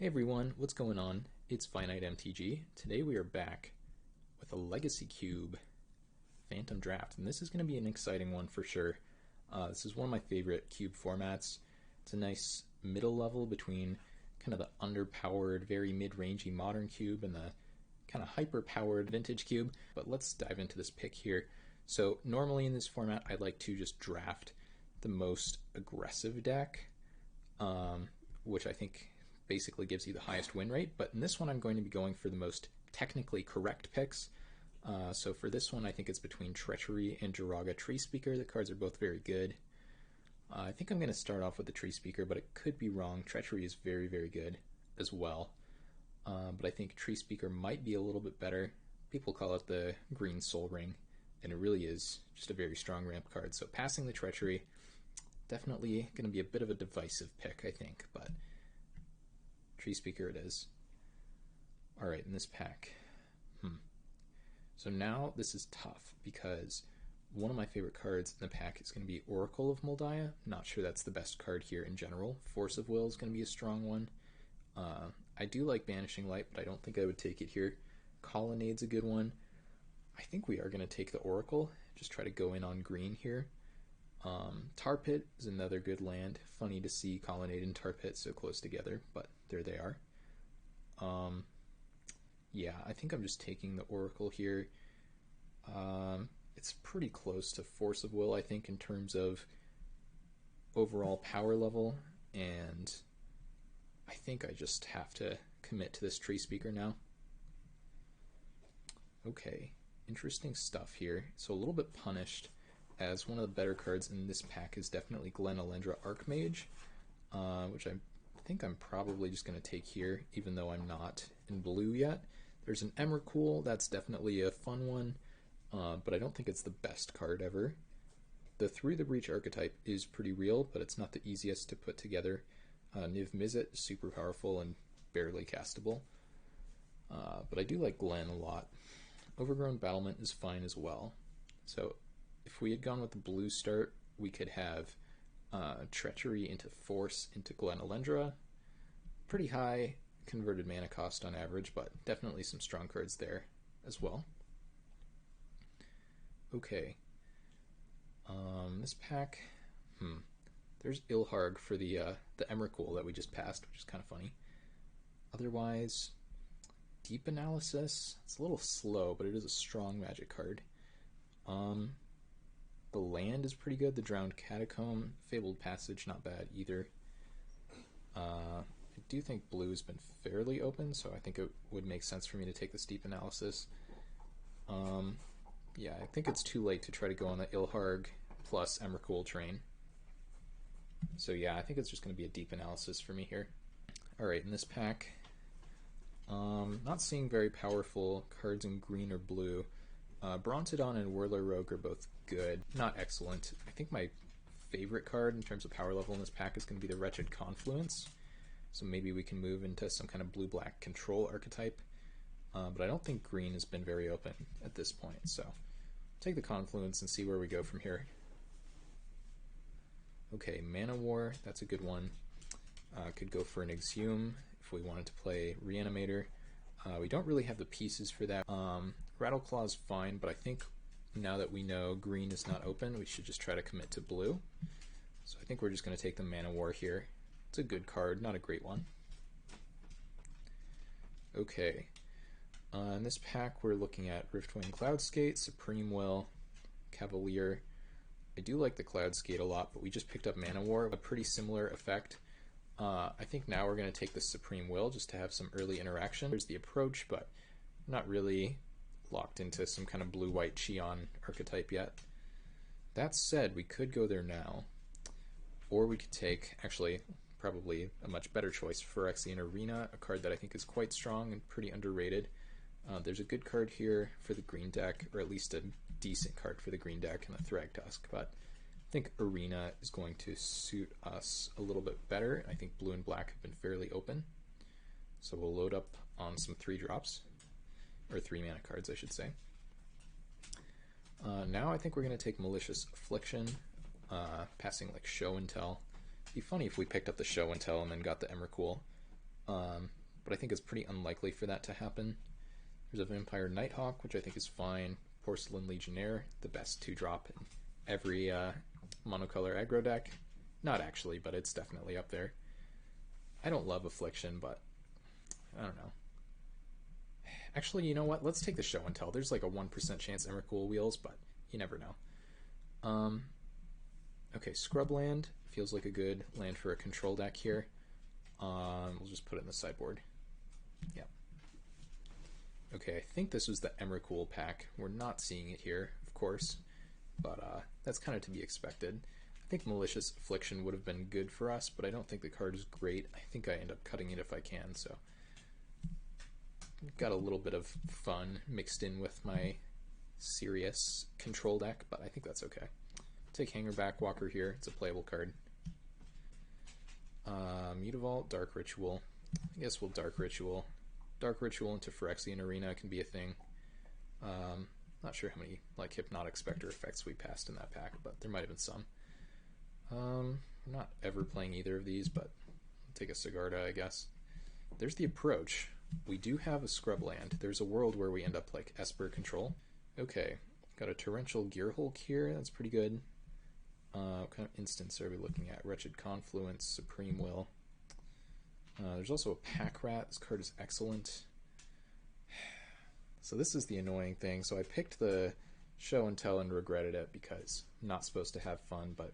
Hey everyone, what's going on? It's Finite MTG. Today we are back with a Legacy Cube Phantom Draft, and this is going to be an exciting one for sure. This is one of my favorite cube formats. It's a nice middle level between kind of the underpowered, very mid-rangey modern cube and the kind of hyper-powered vintage cube. But let's dive into this pick here. So normally in this format, I like to just draft the most aggressive deck, which I think basically gives you the highest win rate, but in this one I'm going to be going for the most technically correct picks. So for this one I think it's between Treachery and Jiraga Tree Speaker. The cards are both very good. I think I'm going to start off with the Tree Speaker, but it could be wrong. Treachery is very, very good as well. But I think Tree Speaker might be a little bit better. People call it the Green Soul Ring, and it really is just a very strong ramp card. So passing the Treachery, definitely going to be a bit of a divisive pick, I think, but Tree Speaker it is. Alright, in this pack. So now this is tough because one of my favorite cards in the pack is going to be Oracle of Moldiah. Not sure that's the best card here in general. Force of Will is going to be a strong one. I do like Banishing Light, but I don't think I would take it here. Colonnade's a good one. I think we are going to take the Oracle. Just try to go in on green here. Tar Pit is another good land. Funny to see Colonnade and Tar Pit so close together, but there they are. Yeah, I think I'm just taking the Oracle here. It's pretty close to Force of Will, I think, in terms of overall power level, and I think I just have to commit to this Tree Speaker now. Okay, interesting stuff here. So a little bit punished, as one of the better cards in this pack is definitely Glen Elendra Archmage, which I think I'm probably just going to take here, even though I'm not in blue yet. There's an Emrakul, that's definitely a fun one, but I don't think it's the best card ever. The Through the Breach archetype is pretty real, but it's not the easiest to put together. Niv Mizzet is super powerful and barely castable, but I do like Glen a lot. Overgrown Battlement is fine as well. So if we had gone with the blue start, we could have Treachery into Force into Glen Elendra. Pretty high converted mana cost on average, but definitely some strong cards there as well. Okay. This pack, there's Ilharg for the Emrakul that we just passed, which is kind of funny. Otherwise, Deep Analysis, it's a little slow, but it is a strong Magic card. The land is pretty good. The Drowned Catacomb, Fabled Passage, not bad either. I do think blue has been fairly open, so I think it would make sense for me to take this Deep Analysis. Yeah, I think it's too late to try to go on the Ilharg plus Emrakul train. So yeah, I think it's just going to be a Deep Analysis for me here. Alright, in this pack, not seeing very powerful cards in green or blue. Brontodon and Whirler Rogue are both good, not excellent. I think my favorite card in terms of power level in this pack is going to be the Wretched Confluence. So maybe we can move into some kind of blue-black control archetype. But I don't think green has been very open at this point. So take the Confluence and see where we go from here. Okay, Mana War, that's a good one. Could go for an Exhume if we wanted to play Reanimator. We don't really have the pieces for that. Rattleclaw's fine, but I think now that we know green is not open, we should just try to commit to blue. So I think we're just going to take the Mana War here. It's a good card, not a great one. Okay. In this pack we're looking at Riftwing Cloudskate, Supreme Will, Cavalier. I do like the Cloudskate a lot, but we just picked up Mana War, a pretty similar effect. I think now we're going to take the Supreme Will just to have some early interaction. There's the Approach, but not really locked into some kind of blue-white Xion archetype yet. That said, we could go there now, or we could take, actually, probably a much better choice, Phyrexian Arena, a card that I think is quite strong and pretty underrated. There's a good card here for the green deck, or at least a decent card for the green deck in the Thragtusk, but I think Arena is going to suit us a little bit better. I think blue and black have been fairly open, so we'll load up on some 3-drops, or 3 mana cards I should say. Now I think we're going to take Malicious Affliction, passing like Show and Tell. It'd be funny if we picked up the Show and Tell and then got the Emrakul. but I think it's pretty unlikely for that to happen. There's a Vampire Nighthawk, which I think is fine. Porcelain Legionnaire, the best 2-drop in every monocolor aggro deck. Not actually, but it's definitely up there. I don't love Affliction, but I don't know. Actually, you know what? Let's take the Show and Tell. There's like a 1% chance Emrakul wheels, but you never know. Okay, Scrubland feels like a good land for a control deck here. We'll just put it in the sideboard. Yeah. Okay, I think this was the Emrakul pack. We're not seeing it here, of course, but that's kind of to be expected. I think Malicious Affliction would have been good for us, but I don't think the card is great. I think I end up cutting it if I can, so got a little bit of fun mixed in with my serious control deck, but I think that's okay. Take Hangerback Walker here. It's a playable card. Mutavault, Dark Ritual. I guess we'll Dark Ritual. Dark Ritual into Phyrexian Arena can be a thing. Not sure how many like Hypnotic Spectre effects we passed in that pack, but there might have been some. I'm not ever playing either of these, but I'll take a Sigarda, I guess. There's the Approach. We do have a Scrubland. There's a world where we end up like Esper Control. Okay, got a Torrential Gearhulk here. That's pretty good. What kind of instance are we looking at? Wretched Confluence, Supreme Will. There's also a Pack Rat. This card is excellent. So this is the annoying thing. So I picked the Show and Tell and regretted it because I'm not supposed to have fun, but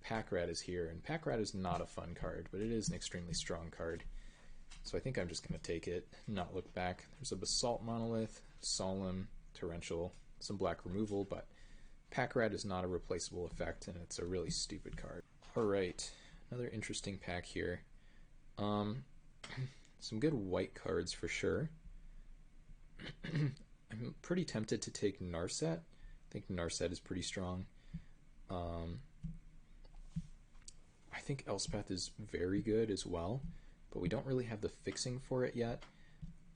Pack Rat is here, and Pack Rat is not a fun card, but it is an extremely strong card. So I think I'm just going to take it, not look back. There's a Basalt Monolith, Solemn, Torrential, some black removal, but Pack Rat is not a replaceable effect, and it's a really stupid card. Alright, another interesting pack here. Some good white cards for sure. I'm pretty tempted to take Narset. I think Narset is pretty strong. I think Elspeth is very good as well, but we don't really have the fixing for it yet.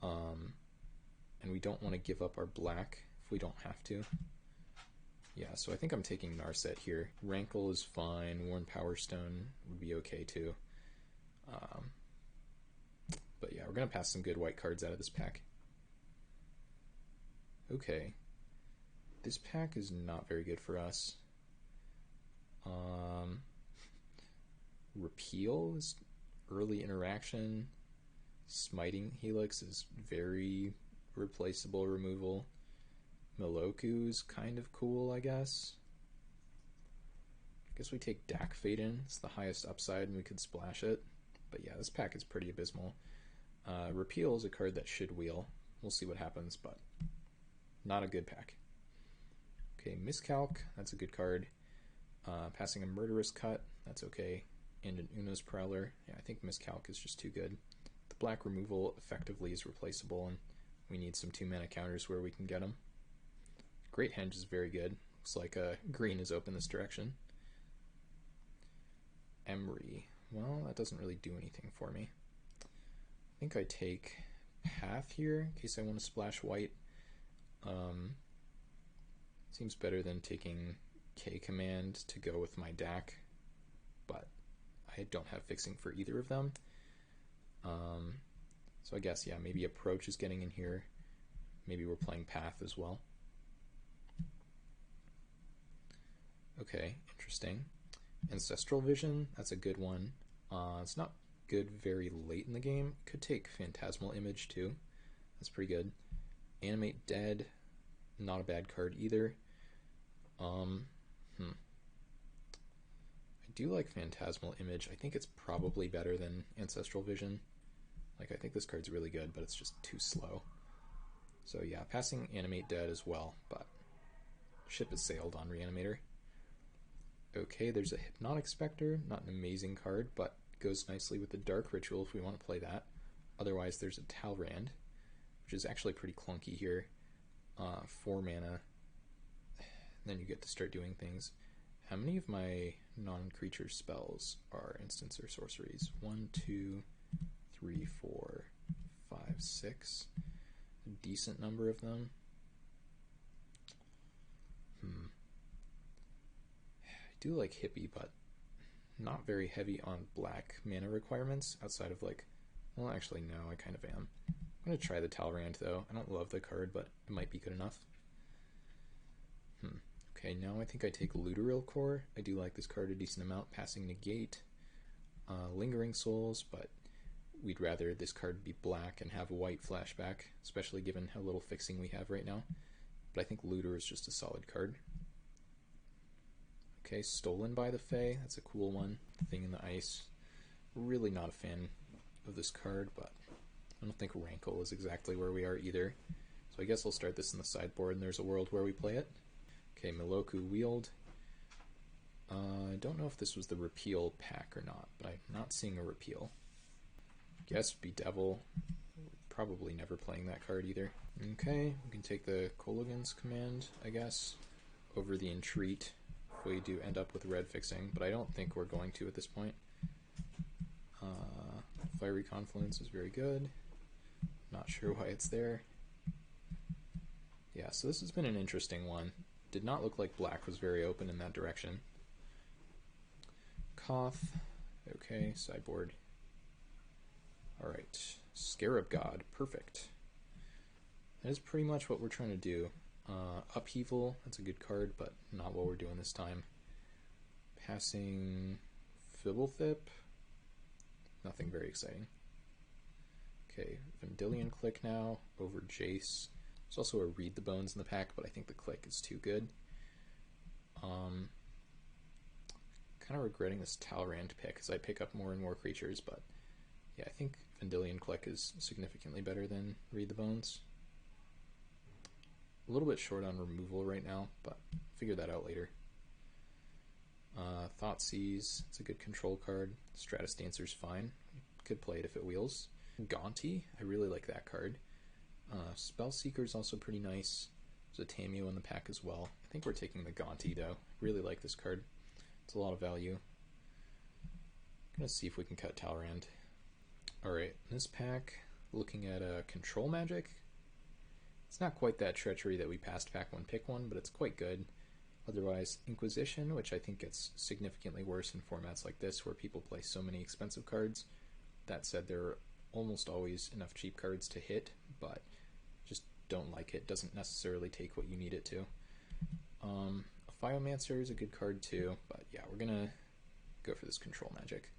And we don't want to give up our black if we don't have to. Yeah, so I think I'm taking Narset here. Rankle is fine. Worn Power Stone would be okay too. But yeah, we're going to pass some good white cards out of this pack. Okay. This pack is not very good for us. Repeal is early interaction. Smiting Helix is very replaceable removal. Miloku's kind of cool, I guess. I guess we take Dak Faden. It's the highest upside and we could splash it. But yeah, this pack is pretty abysmal. Repeal is a card that should wheel. We'll see what happens, but not a good pack. Okay, Miscalc, that's a good card. Passing a Murderous Cut, that's okay. And an Uno's Prowler. Yeah, I think Miscalc is just too good. The black removal effectively is replaceable, and we need some 2-mana counters where we can get them. Great Henge is very good. Looks like green is open this direction. Emery. Well, that doesn't really do anything for me. I think I take Path here in case I want to splash white. Seems better than taking K Command to go with my DAC, but I don't have fixing for either of them. So I guess, yeah, maybe Approach is getting in here. Maybe we're playing Path as well. Okay, interesting. Ancestral Vision, that's a good one. It's not good very late in the game. Could take Phantasmal Image too. That's pretty good. Animate Dead, not a bad card either. I do like Phantasmal Image. I think it's probably better than Ancestral Vision. Like, I think this card's really good, but it's just too slow. So yeah, passing Animate Dead as well, but ship has sailed on Reanimator. Okay, there's a Hypnotic Spectre, not an amazing card, but goes nicely with the Dark Ritual if we want to play that. Otherwise, there's a Talrand, which is actually pretty clunky here. 4 mana, then you get to start doing things. How many of my non-creature spells are instants or sorceries? 1, 2, 3, 4, 5, 6. A decent number of them. I do like Hippie, but not very heavy on black mana requirements outside of like Well, actually, no, I kind of am. I'm going to try the Talrand, though. I don't love the card, but it might be good enough. Okay, now I think I take Looteril Core. I do like this card a decent amount. Passing Negate, Lingering Souls, but we'd rather this card be black and have a white flashback, especially given how little fixing we have right now. But I think Looter is just a solid card. Okay, Stolen by the Fae. That's a cool one. Thing in the Ice. Really not a fan of this card, but I don't think Rankle is exactly where we are either. So I guess I'll start this in the sideboard, and there's a world where we play it. Okay, Miloku Wield. I don't know if this was the repeal pack or not, but I'm not seeing a repeal. Guess Bedevil. Probably never playing that card either. Okay, we can take the Kolaghan's command, I guess, over the Entreat if we do end up with red fixing, but I don't think we're going to at this point. Fiery Confluence is very good. Not sure why it's there. Yeah, so this has been an interesting one. Did not look like black was very open in that direction. Koth. Okay, sideboard. Alright, Scarab God. Perfect. That is pretty much what we're trying to do. Upheaval, that's a good card, but not what we're doing this time. Passing Fibblethip. Nothing very exciting. Okay, Vendilion Click now over Jace. There's also a Read the Bones in the pack, but I think the Click is too good. Kind of regretting this Talrand pick, because I pick up more and more creatures, but yeah, I think Vendilion Click is significantly better than Read the Bones. A little bit short on removal right now, but figure that out later. Thoughtseize, it's a good control card. Stratus Dancer's fine. Could play it if it wheels. Gaunty, I really like that card. Spellseeker's also pretty nice. There's a Tameo in the pack as well. I think we're taking the Gaunty though. Really like this card. It's a lot of value. I'm gonna see if we can cut Talrand. Alright, this pack, looking at Control Magic. It's not quite that treachery that we passed pack 1 pick 1, but it's quite good. Otherwise, Inquisition, which I think gets significantly worse in formats like this where people play so many expensive cards. That said, there are almost always enough cheap cards to hit, but just don't like it. Doesn't necessarily take what you need it to. Biomancer is a good card too, but yeah, we're gonna go for this Control Magic.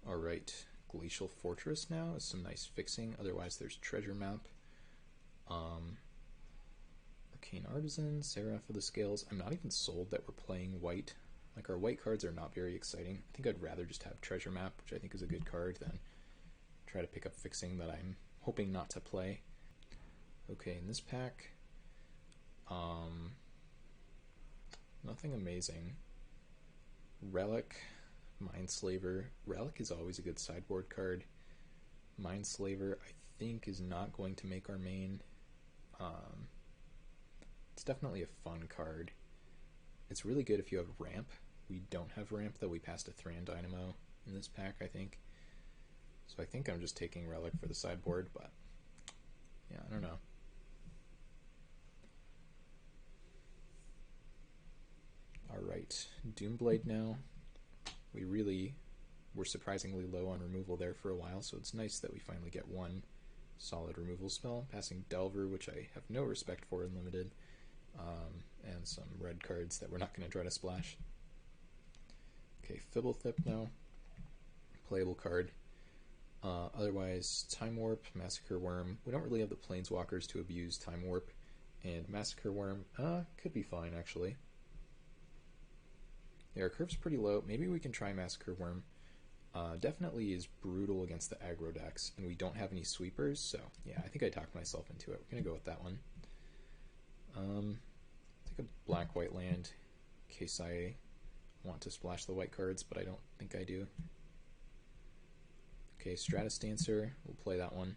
Alright, Glacial Fortress now is some nice fixing. Otherwise, there's Treasure Map. Arcane Artisan, Seraph of the Scales. I'm not even sold that we're playing white. Like, our white cards are not very exciting. I think I'd rather just have Treasure Map, which I think is a good card, than try to pick up fixing that I'm hoping not to play. Okay, in this pack, nothing amazing. Relic, Mindslaver. Relic is always a good sideboard card. Mindslaver, I think, is not going to make our main. It's definitely a fun card. It's really good if you have ramp. We don't have ramp, though. We passed a Thran Dynamo in this pack, I think. So I think I'm just taking Relic for the sideboard, but yeah, I don't know. Alright, Doomblade now. We really were surprisingly low on removal there for a while, so it's nice that we finally get one solid removal spell. Passing Delver, which I have no respect for in Limited, and some red cards that we're not going to try to splash. Okay, Fibblethip now. Playable card. Otherwise, Time Warp, Massacre Worm. We don't really have the Planeswalkers to abuse Time Warp, and Massacre Worm could be fine, actually. Yeah, our curve's pretty low. Maybe we can try Massacre Worm. Definitely is brutal against the aggro decks, and we don't have any sweepers, so yeah, I think I talked myself into it. We're going to go with that one. Take a black-white land in case I want to splash the white cards, but I don't think I do. Okay, Stratus Dancer, we'll play that one.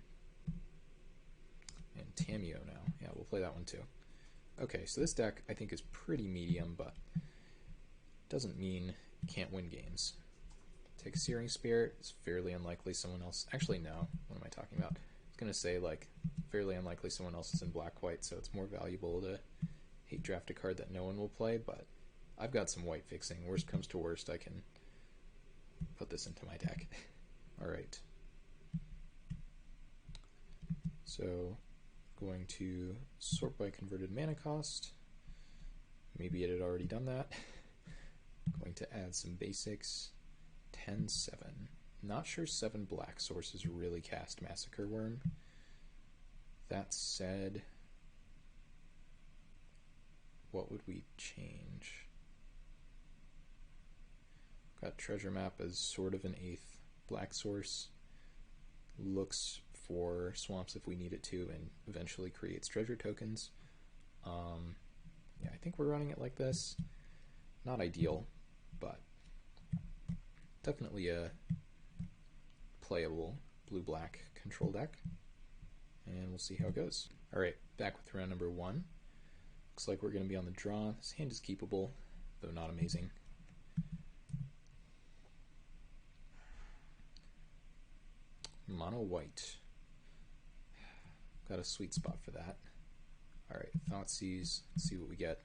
And Tameo now. Yeah, we'll play that one too. Okay, so this deck I think is pretty medium, but doesn't mean you can't win games. Take Searing Spirit. It's fairly unlikely someone else... Actually, no. What am I talking about? I was going to say, like, fairly unlikely someone else is in black-white, so it's more valuable to hate draft a card that no one will play, but I've got some white fixing. Worst comes to worst, I can put this into my deck. All right. So going to sort by converted mana cost. Maybe it had already done that. Going to add some basics. 10-7. Not sure 7 black sources really cast Massacre Worm. That said, what would we change? Got Treasure Map as sort of an 8th black source. Looks for swamps if we need it to, and eventually creates treasure tokens. Yeah, I think we're running it like this. Not ideal, but definitely a playable blue-black control deck. And we'll see how it goes. Alright, back with round number 1. Looks like we're going to be on the draw. This hand is keepable, though not amazing. Mono white. Got a sweet spot for that. Alright, Thoughtseize. Let's see what we get.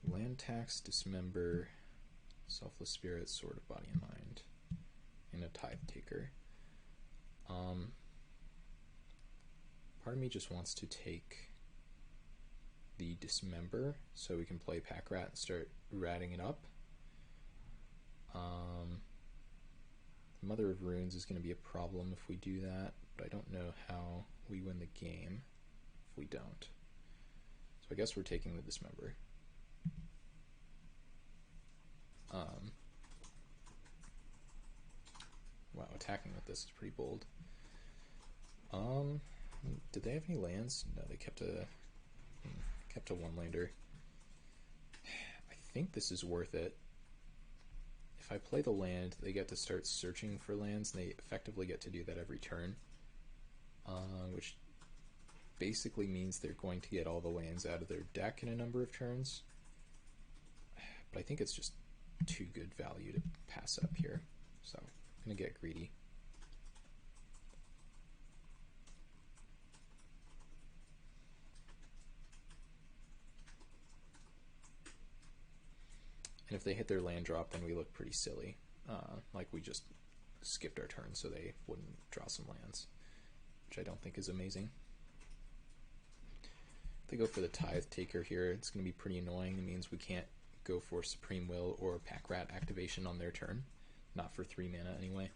Land Tax, Dismember, Selfless Spirit, Sword of Body and Mind, and a Tithe Taker. Part of me just wants to take the Dismember so we can play Pack Rat and start ratting it up. Mother of Runes is going to be a problem if we do that, but I don't know how we win the game if we don't. So I guess we're taking the Dismember. Wow, attacking with this is pretty bold. Did they have any lands? No, they kept a one-lander. I think this is worth it. If I play the land, they get to start searching for lands, and they effectively get to do that every turn, which basically means they're going to get all the lands out of their deck in a number of turns. But I think it's just too good value to pass up here, so I'm going to get greedy. And if they hit their land drop, then we look pretty silly. Like we just skipped our turn so they wouldn't draw some lands, which I don't think is amazing. If they go for the Tithe Taker here, it's going to be pretty annoying. It means we can't go for Supreme Will or Pack Rat activation on their turn. Not for 3 mana anyway.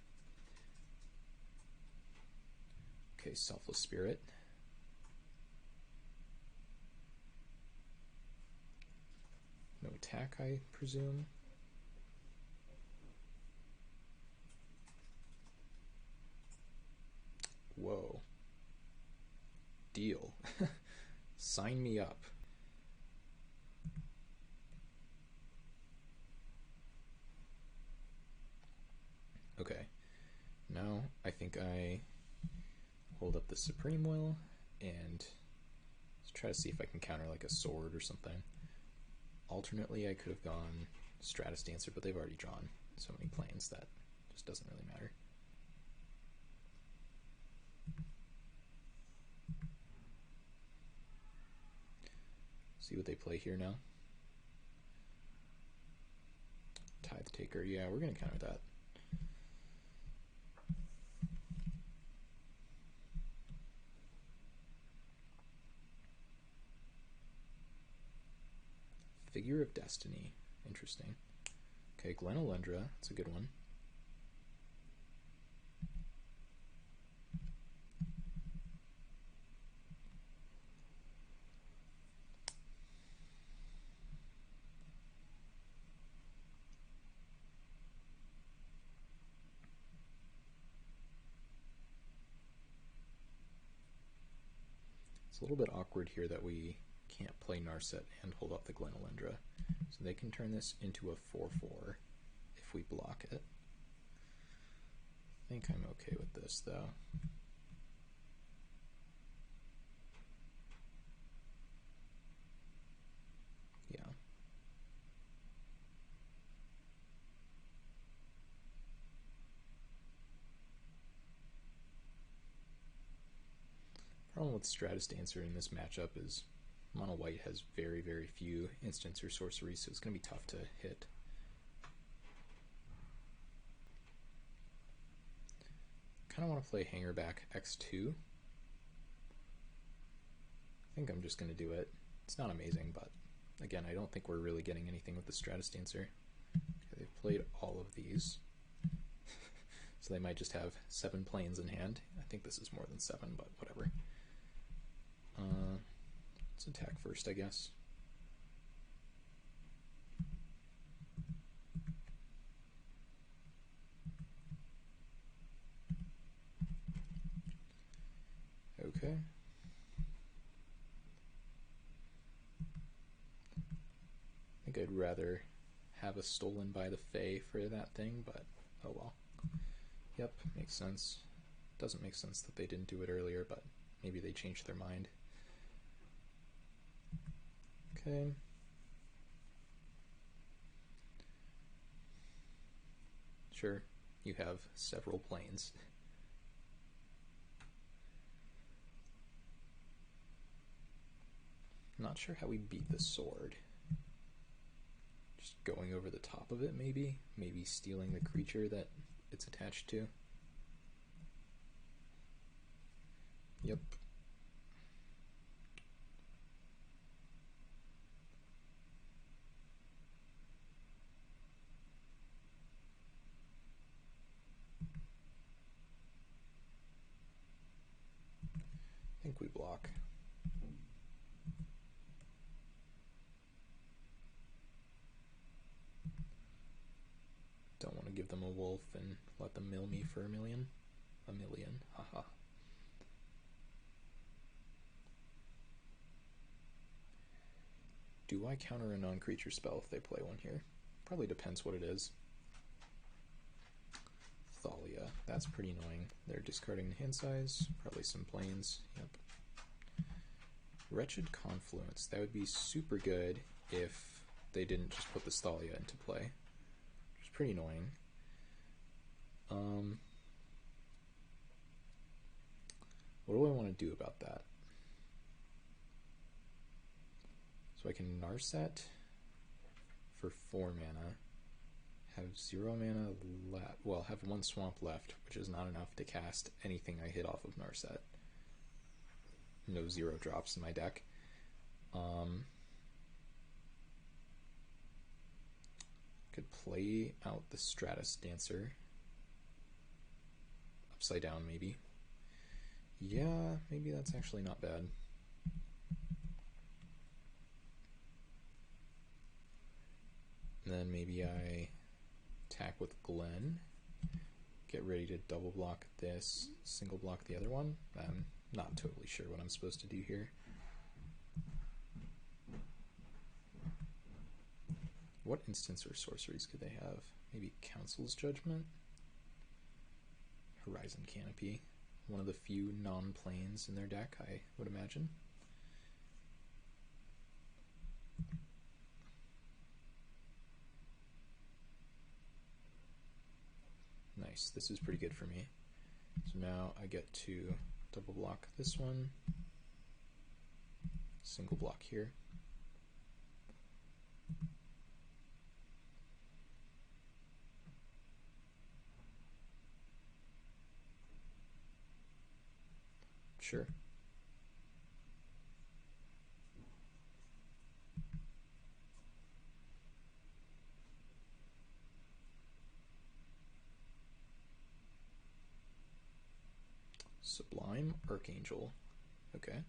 Okay, Selfless Spirit. No attack, I presume. Whoa. Deal. Sign me up. Okay. Now I think I hold up the Supreme Will and try to see if I can counter like a sword or something. Alternately, I could have gone Stratus Dancer, but they've already drawn so many planes that just doesn't really matter. See what they play here now. Tithe Taker, yeah, we're going to counter that. Figure of Destiny, interesting. Okay, Glenalendra, that's a good one. It's a little bit awkward here that we can't play Narset and hold up the Glenalendra. So they can turn this into a 4/4 if we block it. I think I'm okay with this though. Yeah. Problem with Stratus Dancer in this matchup is Mono White has very, very few instants or sorceries, so it's going to be tough to hit. kind of want to play hanger back x2. I think I'm just going to do it. It's not amazing, but again, I don't think we're really getting anything with the Stratus Dancer. Okay, they've played all of these. So they might just have 7 planes in hand. I think this is more than 7, but whatever. Let's attack first, I guess. Okay. I think I'd rather have a stolen by the Fae for that thing, but oh well. Yep, makes sense. Doesn't make sense that they didn't do it earlier, but maybe they changed their mind. Okay. Sure, you have several planes. Not sure how we beat the sword. Just going over the top of it, maybe? Maybe stealing the creature that it's attached to. Yep. I think we block. Don't want to give them a wolf and let them mill me for a million. A million, haha. Do I counter a non-creature spell if they play one here? Probably depends what it is. Thalia, that's pretty annoying. They're discarding the hand size, probably some planes, yep. Wretched Confluence, that would be super good if they didn't just put the Thalia into play, which is pretty annoying. What do I want to do about that? So I can Narset for 4 mana, have 0 mana left, well, have 1 swamp left, which is not enough to cast anything I hit off of Narset. No 0 drops in my deck. Could play out the Stratus Dancer. Upside down, maybe. Yeah, maybe that's actually not bad. And then maybe I attack with Glenn. Get ready to double block this, single block the other one. I'm not totally sure what I'm supposed to do here. What instants or sorceries could they have? Maybe Council's Judgment? Horizon Canopy. One of the few non-planes in their deck, I would imagine. Nice, this is pretty good for me. So now I get to double block this one, single block here. Sure. Sublime Archangel. Okay.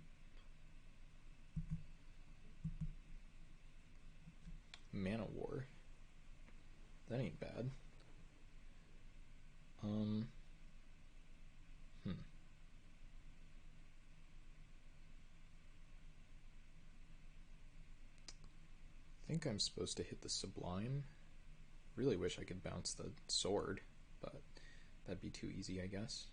Mana War. That ain't bad. I think I'm supposed to hit the Sublime. Really wish I could bounce the sword, but that'd be too easy, I guess.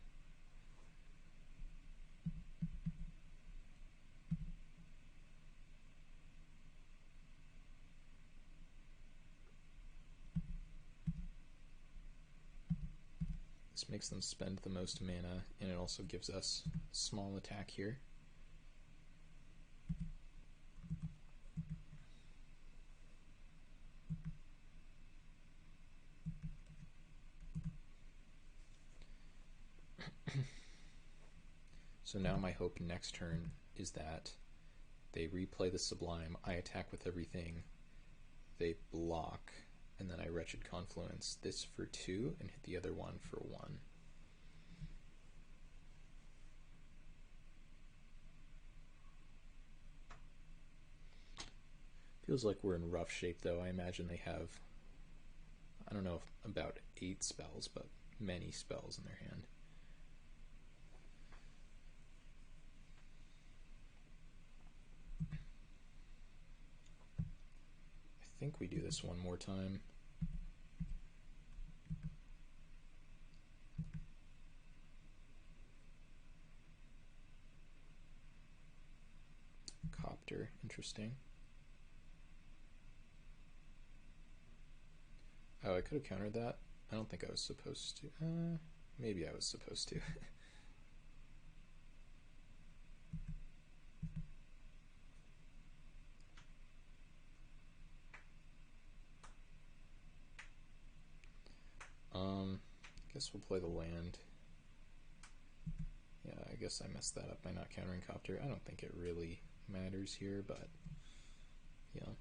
This makes them spend the most mana, and it also gives us small attack here. So now my hope next turn is that they replay the Sublime, I attack with everything, they block, and then I Wretched Confluence this for 2 and hit the other one for 1. Feels like we're in rough shape though. I imagine they have, I don't know, about 8 spells, but many spells in their hand. I think we do this one more time. Copter, interesting. Oh, I could have countered that. I don't think I was supposed to. Maybe I was supposed to. Guess we'll play the land. Yeah, I guess I messed that up by not countering Copter. I don't think it really matters here, but yeah.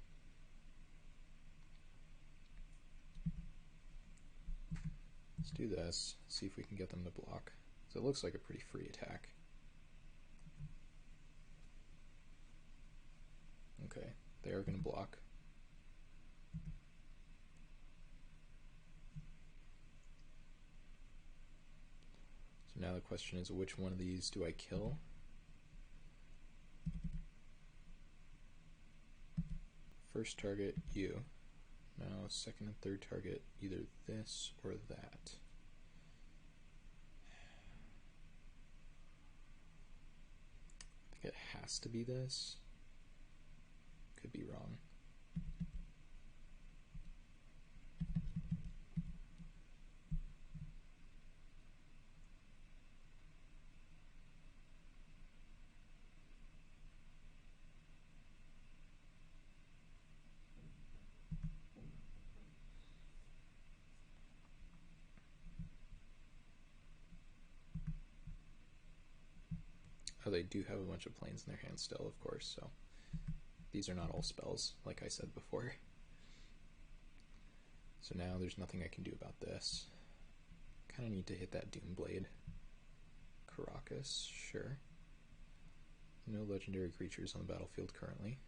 Let's do this, see if we can get them to block. So it looks like a pretty free attack. Okay, they are going to block. So now the question is, which one of these do I kill? First target, you. Now second and third target, either this or that. I think it has to be this. Could be wrong. Oh, they do have a bunch of planes in their hand still, of course, so these are not all spells, like I said before. So now there's nothing I can do about this. Kind of need to hit that Doomblade. Caracas, sure. No legendary creatures on the battlefield currently.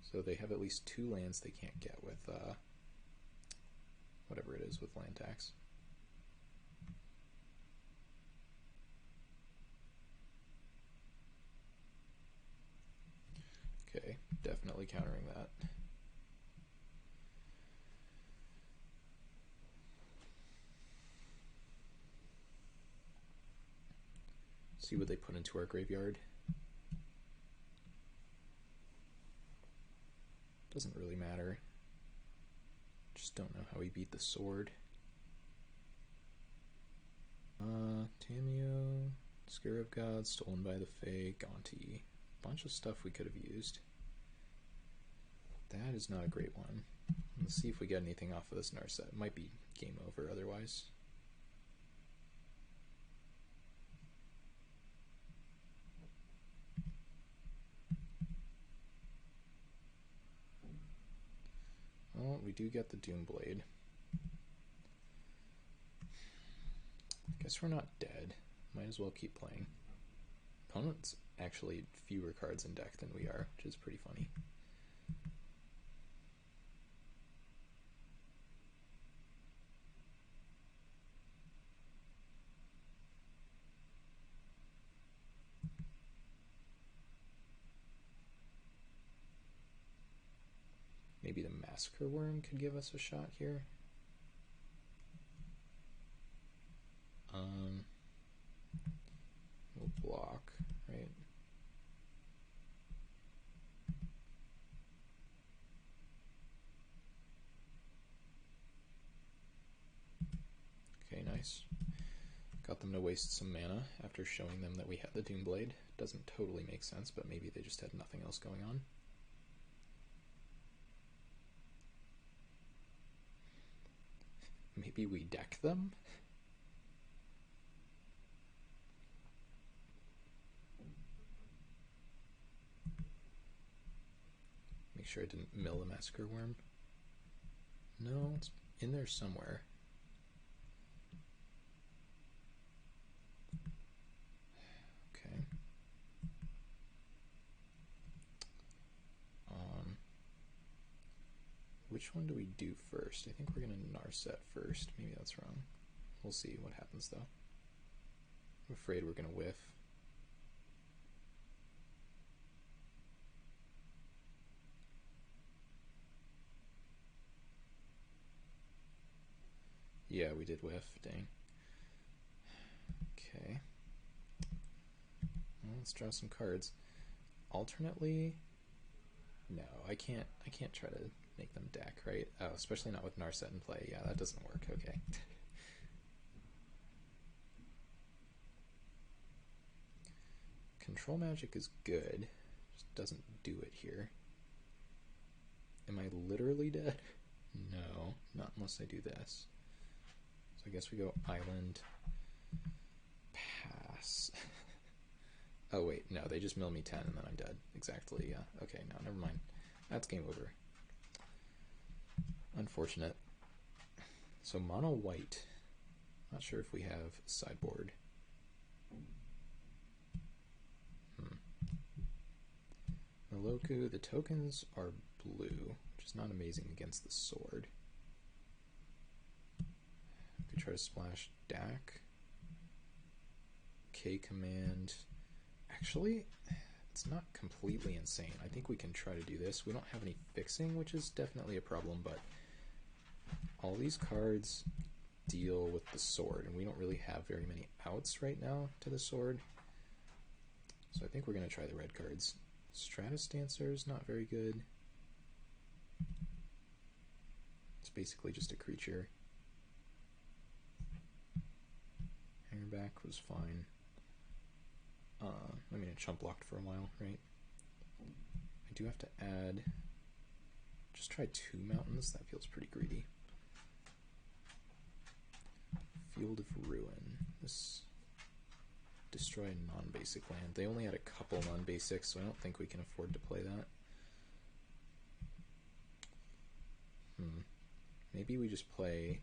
So they have at least 2 lands they can't get with whatever it is with land tax. Okay, definitely countering that. See what they put into our graveyard. Doesn't really matter. Just don't know how we beat the sword. Tamio, Scare of God, Stolen by the Fae, Gonti. Bunch of stuff we could have used. That is not a great one. Let's see if we get anything off of this Narset. It might be game over otherwise. Well, we do get the Doomblade. Guess we're not dead. Might as well keep playing. Opponent's actually fewer cards in deck than we are, which is pretty funny. Maybe the Massacre Worm could give us a shot here. We'll block, right? Okay, nice. Got them to waste some mana after showing them that we had the Doomblade. Doesn't totally make sense, but maybe they just had nothing else going on. Maybe we deck them? sure I didn't mill a massacre worm. No, it's in there somewhere. Okay. Which one do we do first? I think we're going to Narset first. Maybe that's wrong. We'll see what happens, though. I'm afraid we're going to whiff. Yeah, we did whiff. Dang. Okay. Well, let's draw some cards. Alternately, no, I can't try to make them deck, right? Oh, especially not with Narset in play. Yeah, that doesn't work. Okay. Control magic is good. Just doesn't do it here. Am I literally dead? No, not unless I do this. So I guess we go island, pass. Oh wait, no, they just mill me 10 and then I'm dead. Exactly, yeah. Okay, no, never mind. That's game over. Unfortunate. So mono white. Not sure if we have sideboard. Moloku, the tokens are blue, which is not amazing against the sword. We could try to splash Dak. K command. Actually, it's not completely insane. I think we can try to do this. We don't have any fixing, which is definitely a problem, but all these cards deal with the sword, and we don't really have very many outs right now to the sword. So I think we're going to try the red cards. Stratus Dancer is not very good. It's basically just a creature. Hangerback was fine. I mean, it chump blocked for a while, right? I do have to add... Just try 2 mountains. That feels pretty greedy. Field of Ruin. This... Destroy a non-basic land. They only had a couple non-basics, so I don't think we can afford to play that. Maybe we just play...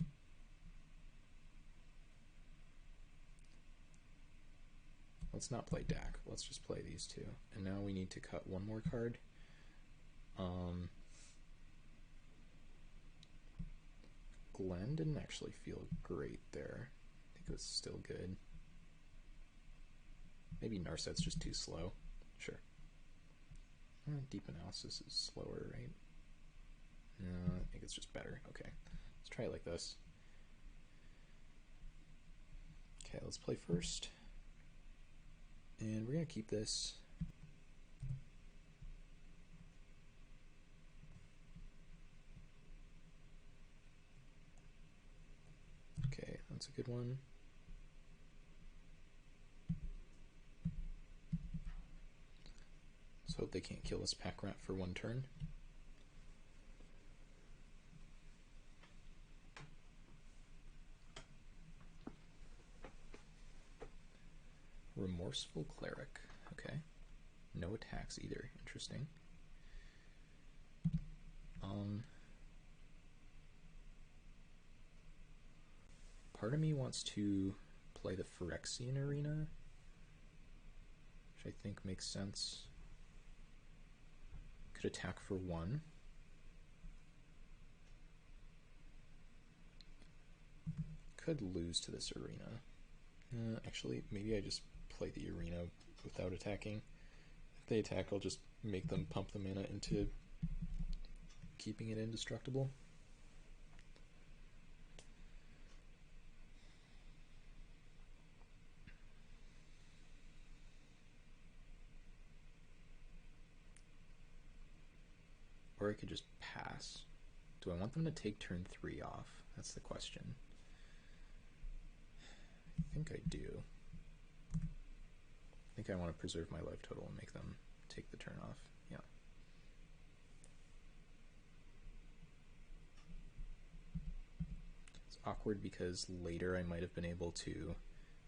Let's not play Dak. Let's just play these two. And now we need to cut one more card. Glenn didn't actually feel great there. I think it was still good. Maybe Narset's just too slow. Sure. Deep Analysis is slower, right? No, I think it's just better. Okay. Let's try it like this. Okay, let's play first. And we're going to keep this. Okay, that's a good one. Let's hope they can't kill this pack rat for one turn. Remorseful Cleric. Okay. No attacks either. Interesting. Part of me wants to play the Phyrexian Arena, which I think makes sense. Could attack for 1. Could lose to this arena. Actually, maybe I just play the arena without attacking. If they attack, I'll just make them pump the mana into keeping it indestructible. Or I could just pass. Do I want them to take turn 3 off? That's the question. I think I do. I think I want to preserve my life total and make them take the turn off. Yeah. It's awkward because later I might have been able to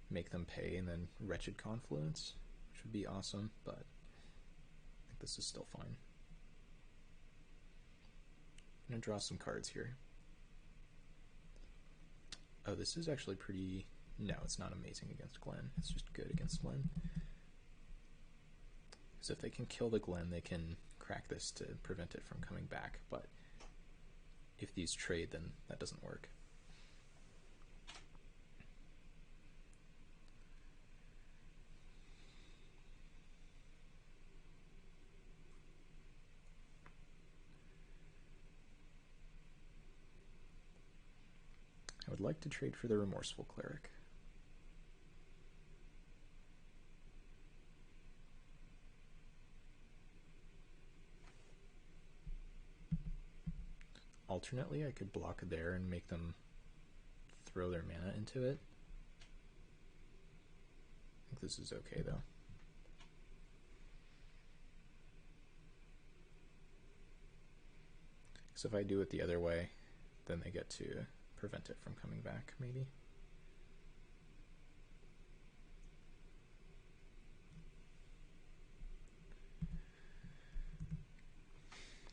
make them pay and then Wretched Confluence, which would be awesome, but I think this is still fine. I'm going to draw some cards here. Oh, this is actually pretty... No, it's not amazing against Glenn. It's just good against Glenn. Because if they can kill the Glenn, they can crack this to prevent it from coming back. But if these trade, then that doesn't work. I would like to trade for the Remorseful Cleric. Alternately, I could block there and make them throw their mana into it. I think this is okay, though. So if I do it the other way, then they get to prevent it from coming back, maybe.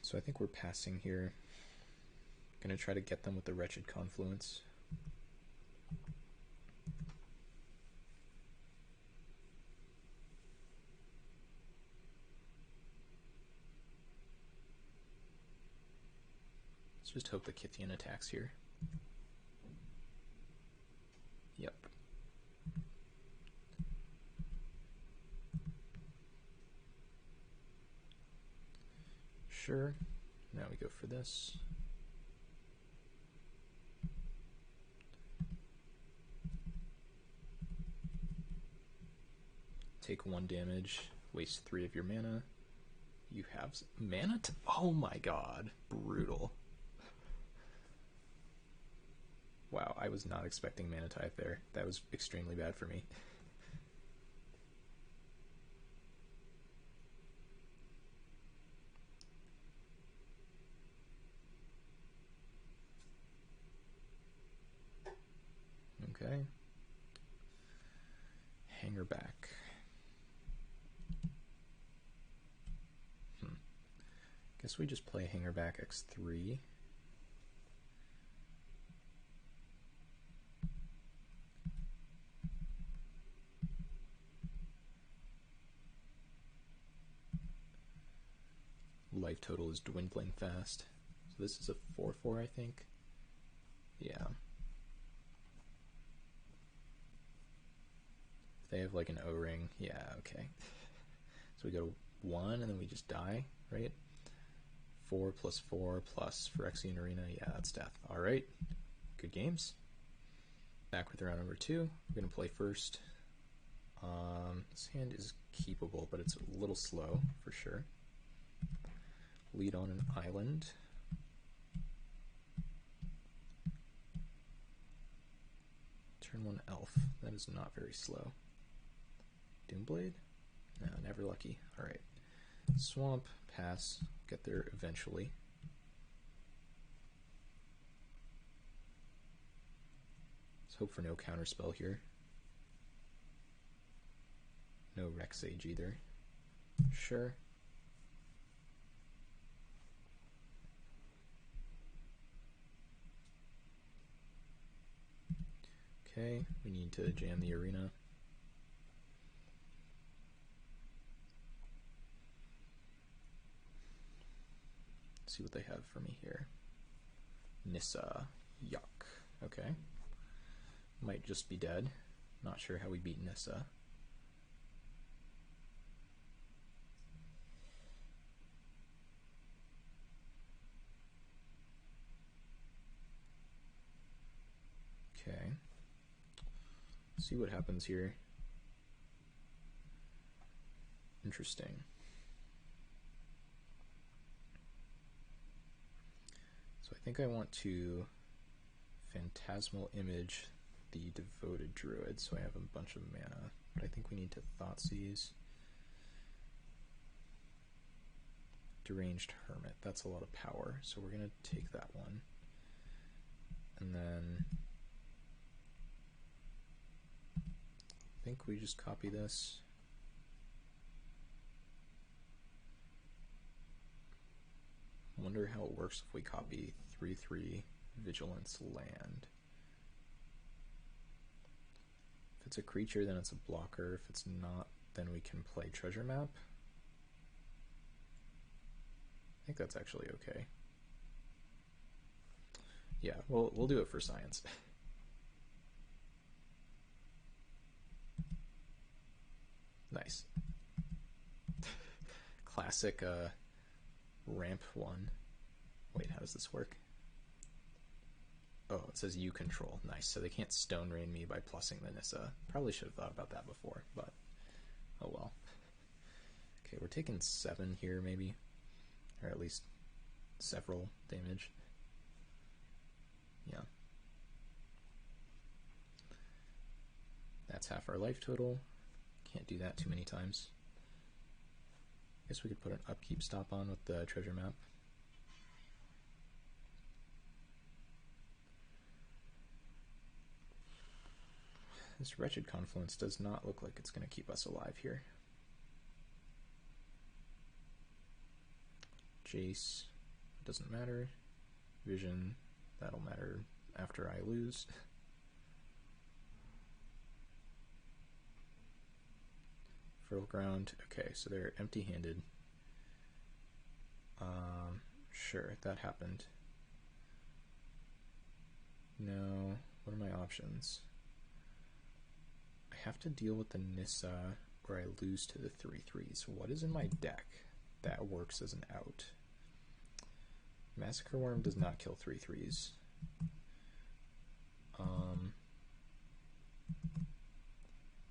So I think we're passing here. Gonna try to get them with the Wretched Confluence. Let's just hope the Kithian attacks here. Yep. Sure. Now we go for this. Take 1 damage, waste 3 of your mana. You have mana? Oh my god. Brutal. Wow, I was not expecting Mana Tithe there. That was extremely bad for me. Okay. Hanger back. Guess we just play Hanger back X3. Life total is dwindling fast. So this is a 4/4, I think. Yeah. If they have like an O-ring, yeah, okay. So we go 1 and then we just die, right? 4 + 4 plus Phyrexian Arena, yeah, that's death. Alright, good games. Back with round number 2. We're going to play first. This hand is keepable, but it's a little slow, for sure. Lead on an island. Turn 1 elf. That is not very slow. Doomblade? No, never lucky. Alright. Swamp, pass. Get there eventually. Let's hope for no counterspell here. No Rex Age either. Sure. Okay, we need to jam the arena. See what they have for me here. Nissa. Yuck. Okay. Might just be dead. Not sure how we beat Nissa. Okay. See what happens here. Interesting. So I think I want to Phantasmal Image the Devoted Druid, so I have a bunch of mana. But I think we need to Thoughtseize. Deranged Hermit, that's a lot of power, so we're going to take that one. And then I think we just copy this. Wonder how it works if we copy 3/3 Vigilance Land. If it's a creature, then it's a blocker. If it's not, then we can play Treasure Map. I think that's actually okay. Yeah, we'll do it for science. Nice. Classic ramp one. Wait, how does this work? Oh, it says you control. Nice. So they can't Stone Rain me by plussing the Nissa. Probably should have thought about that before, but oh well. Okay, we're taking 7 here maybe. Or at least several damage. Yeah. That's half our life total. Can't do that too many times. Guess we could put an upkeep stop on with the treasure map. This Wretched Confluence does not look like it's going to keep us alive here. Jace, doesn't matter. Vision, that'll matter after I lose. Fertile Ground, okay, so they're empty-handed. Sure, that happened. No, what are my options? I have to deal with the Nissa or I lose to the 3/3s. What is in my deck that works as an out? Massacre Worm does not kill 3/3s.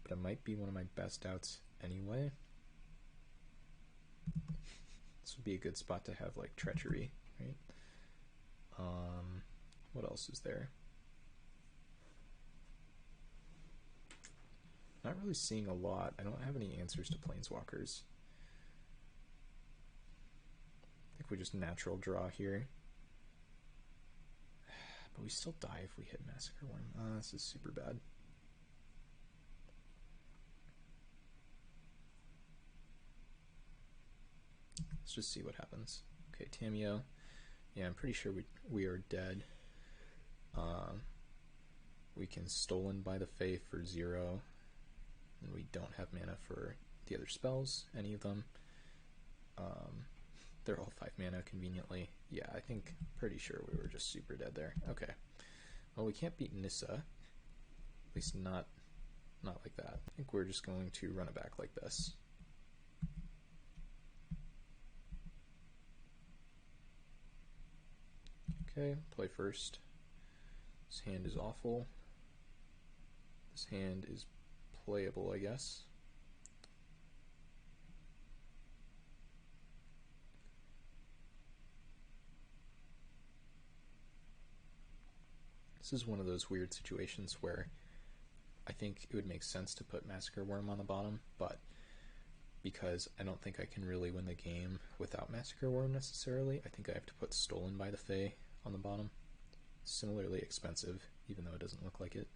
But it might be one of my best outs anyway. This would be a good spot to have like Treachery, right? What else is there? Not really seeing a lot. I don't have any answers to Planeswalkers. I think we just natural draw here. But we still die if we hit Massacre Worm. This is super bad. Let's just see what happens. Okay, Tamiyo. Yeah, I'm pretty sure we are dead. We can Stolen by the Fae for 0. And we don't have mana for the other spells, any of them. They're all 5 mana conveniently. Yeah, I think pretty sure we were just super dead there. Okay. Well, we can't beat Nissa. At least not like that. I think we're just going to run it back like this. Okay, play first. This hand is awful. This hand is playable, I guess. This is one of those weird situations where I think it would make sense to put Massacre Worm on the bottom, but because I don't think I can really win the game without Massacre Worm necessarily, I think I have to put Stolen by the Fae on the bottom. Similarly expensive, even though it doesn't look like it.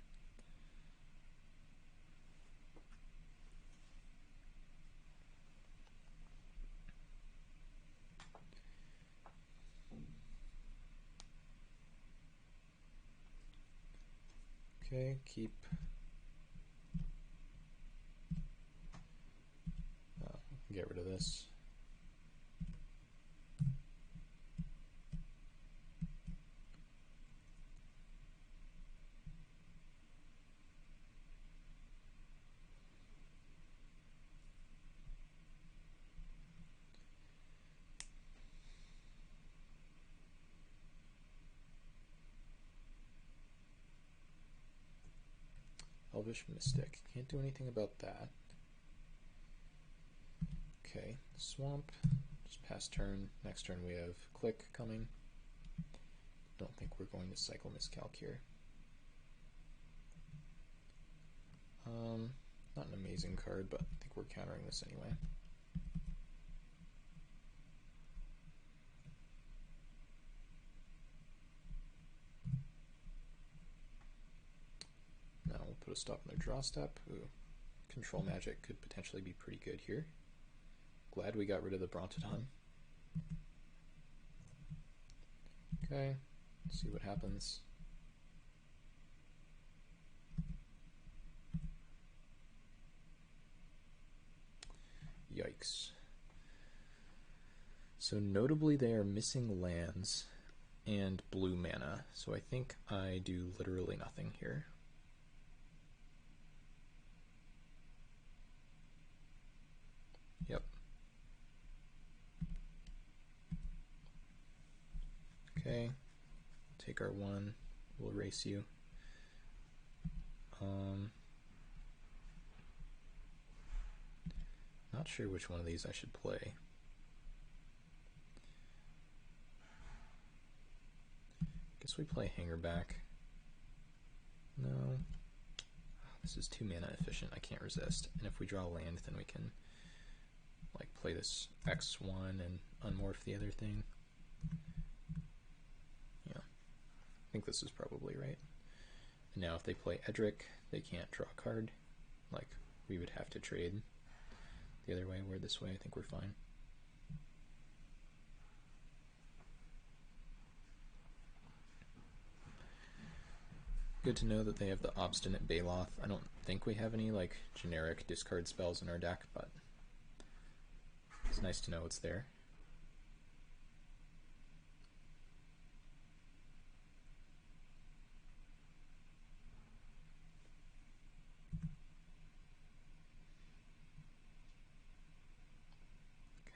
Okay, keep. Get rid of this. Elvish Mystic. Can't do anything about that. Okay, Swamp. Just pass turn. Next turn we have Click coming. Don't think we're going to cycle Miscalc here. Not an amazing card, but I think we're countering this anyway. Now we'll put a stop on their draw step. Ooh, Control Magic could potentially be pretty good here. Glad we got rid of the Brontodon. Okay, let's see what happens. Yikes. So notably they are missing lands and blue mana, so I think I do literally nothing here. Yep. Okay, take our one, we'll erase you. Not sure which one of these I should play. Guess we play Hangerback. No. This is 2 mana efficient, I can't resist. And if we draw land, then we can like play this X1 and unmorph the other thing. Yeah, I think this is probably right. And now if they play Edric, they can't draw a card. Like, we would have to trade the other way, where this way I think we're fine. Good to know that they have the Obstinate Baloth. I don't think we have any like generic discard spells in our deck, but it's nice to know it's there.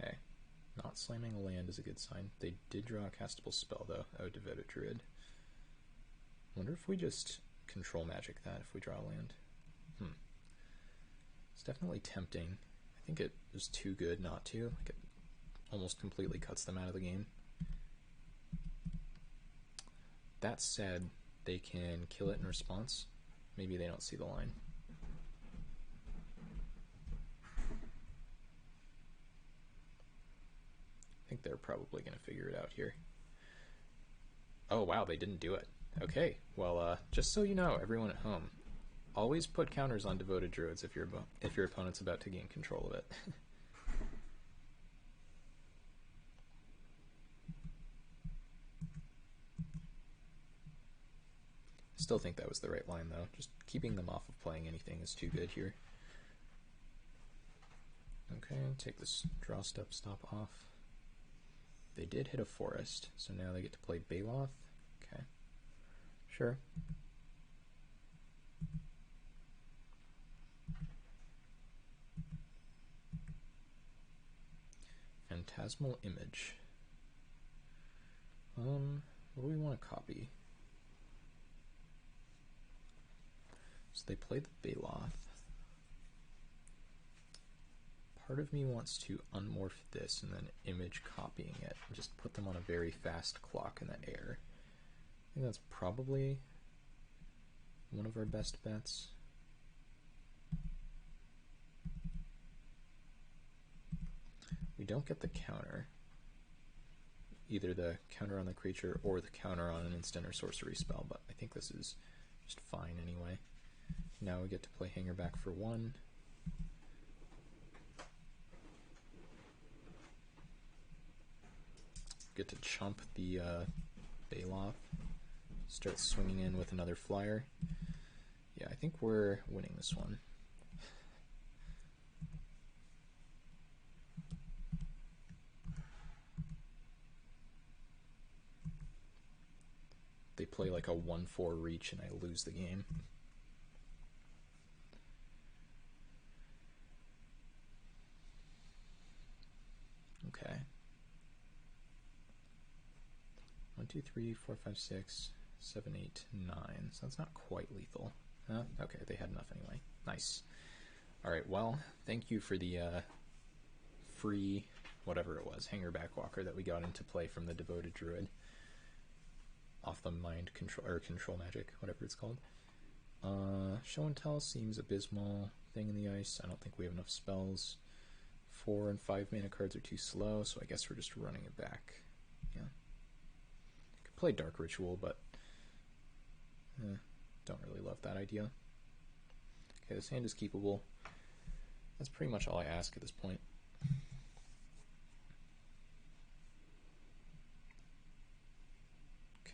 Okay, not slamming a land is a good sign. They did draw a castable spell though. Oh, Devoted Druid. Wonder if we just control magic that if we draw a land. It's definitely tempting. I think it is too good not to. Like, it almost completely cuts them out of the game. That said, they can kill it in response. Maybe they don't see the line. I think they're probably going to figure it out here. Oh wow, they didn't do it. Okay, well, just so you know, everyone at home, always put counters on Devoted Druids if your opponent's about to gain control of it. Still think that was the right line though. Just keeping them off of playing anything is too good here. Okay, take this draw stop off. They did hit a forest, so now they get to play Baloth. Okay, sure. Phantasmal Image. What do we want to copy? So they play the Baloth. Part of me wants to unmorph this and then image copying it and just put them on a very fast clock in the air. I think that's probably one of our best bets. We don't get the counter. Either the counter on the creature or the counter on an instant or sorcery spell, but I think this is just fine anyway. Now we get to play Hangerback for 1. Get to chump the Baloth. Start swinging in with another flyer. Yeah, I think we're winning this one. They play like a 1-4 reach and I lose the game. Okay. 1, 2, 3, 4, 5, 6, 7, 8, 9. So that's not quite lethal. Okay, they had enough anyway. Nice. Alright, well, thank you for the free, whatever it was, Hangerback Walker that we got into play from the Devoted Druid. Off the mind control, or control magic, whatever it's called. Show and Tell seems abysmal. Thing in the Ice, I don't think we have enough spells. 4 and 5 mana cards are too slow, so I guess we're just running it back. Yeah. Could play Dark Ritual, but don't really love that idea. Okay, this hand is keepable. That's pretty much all I ask at this point.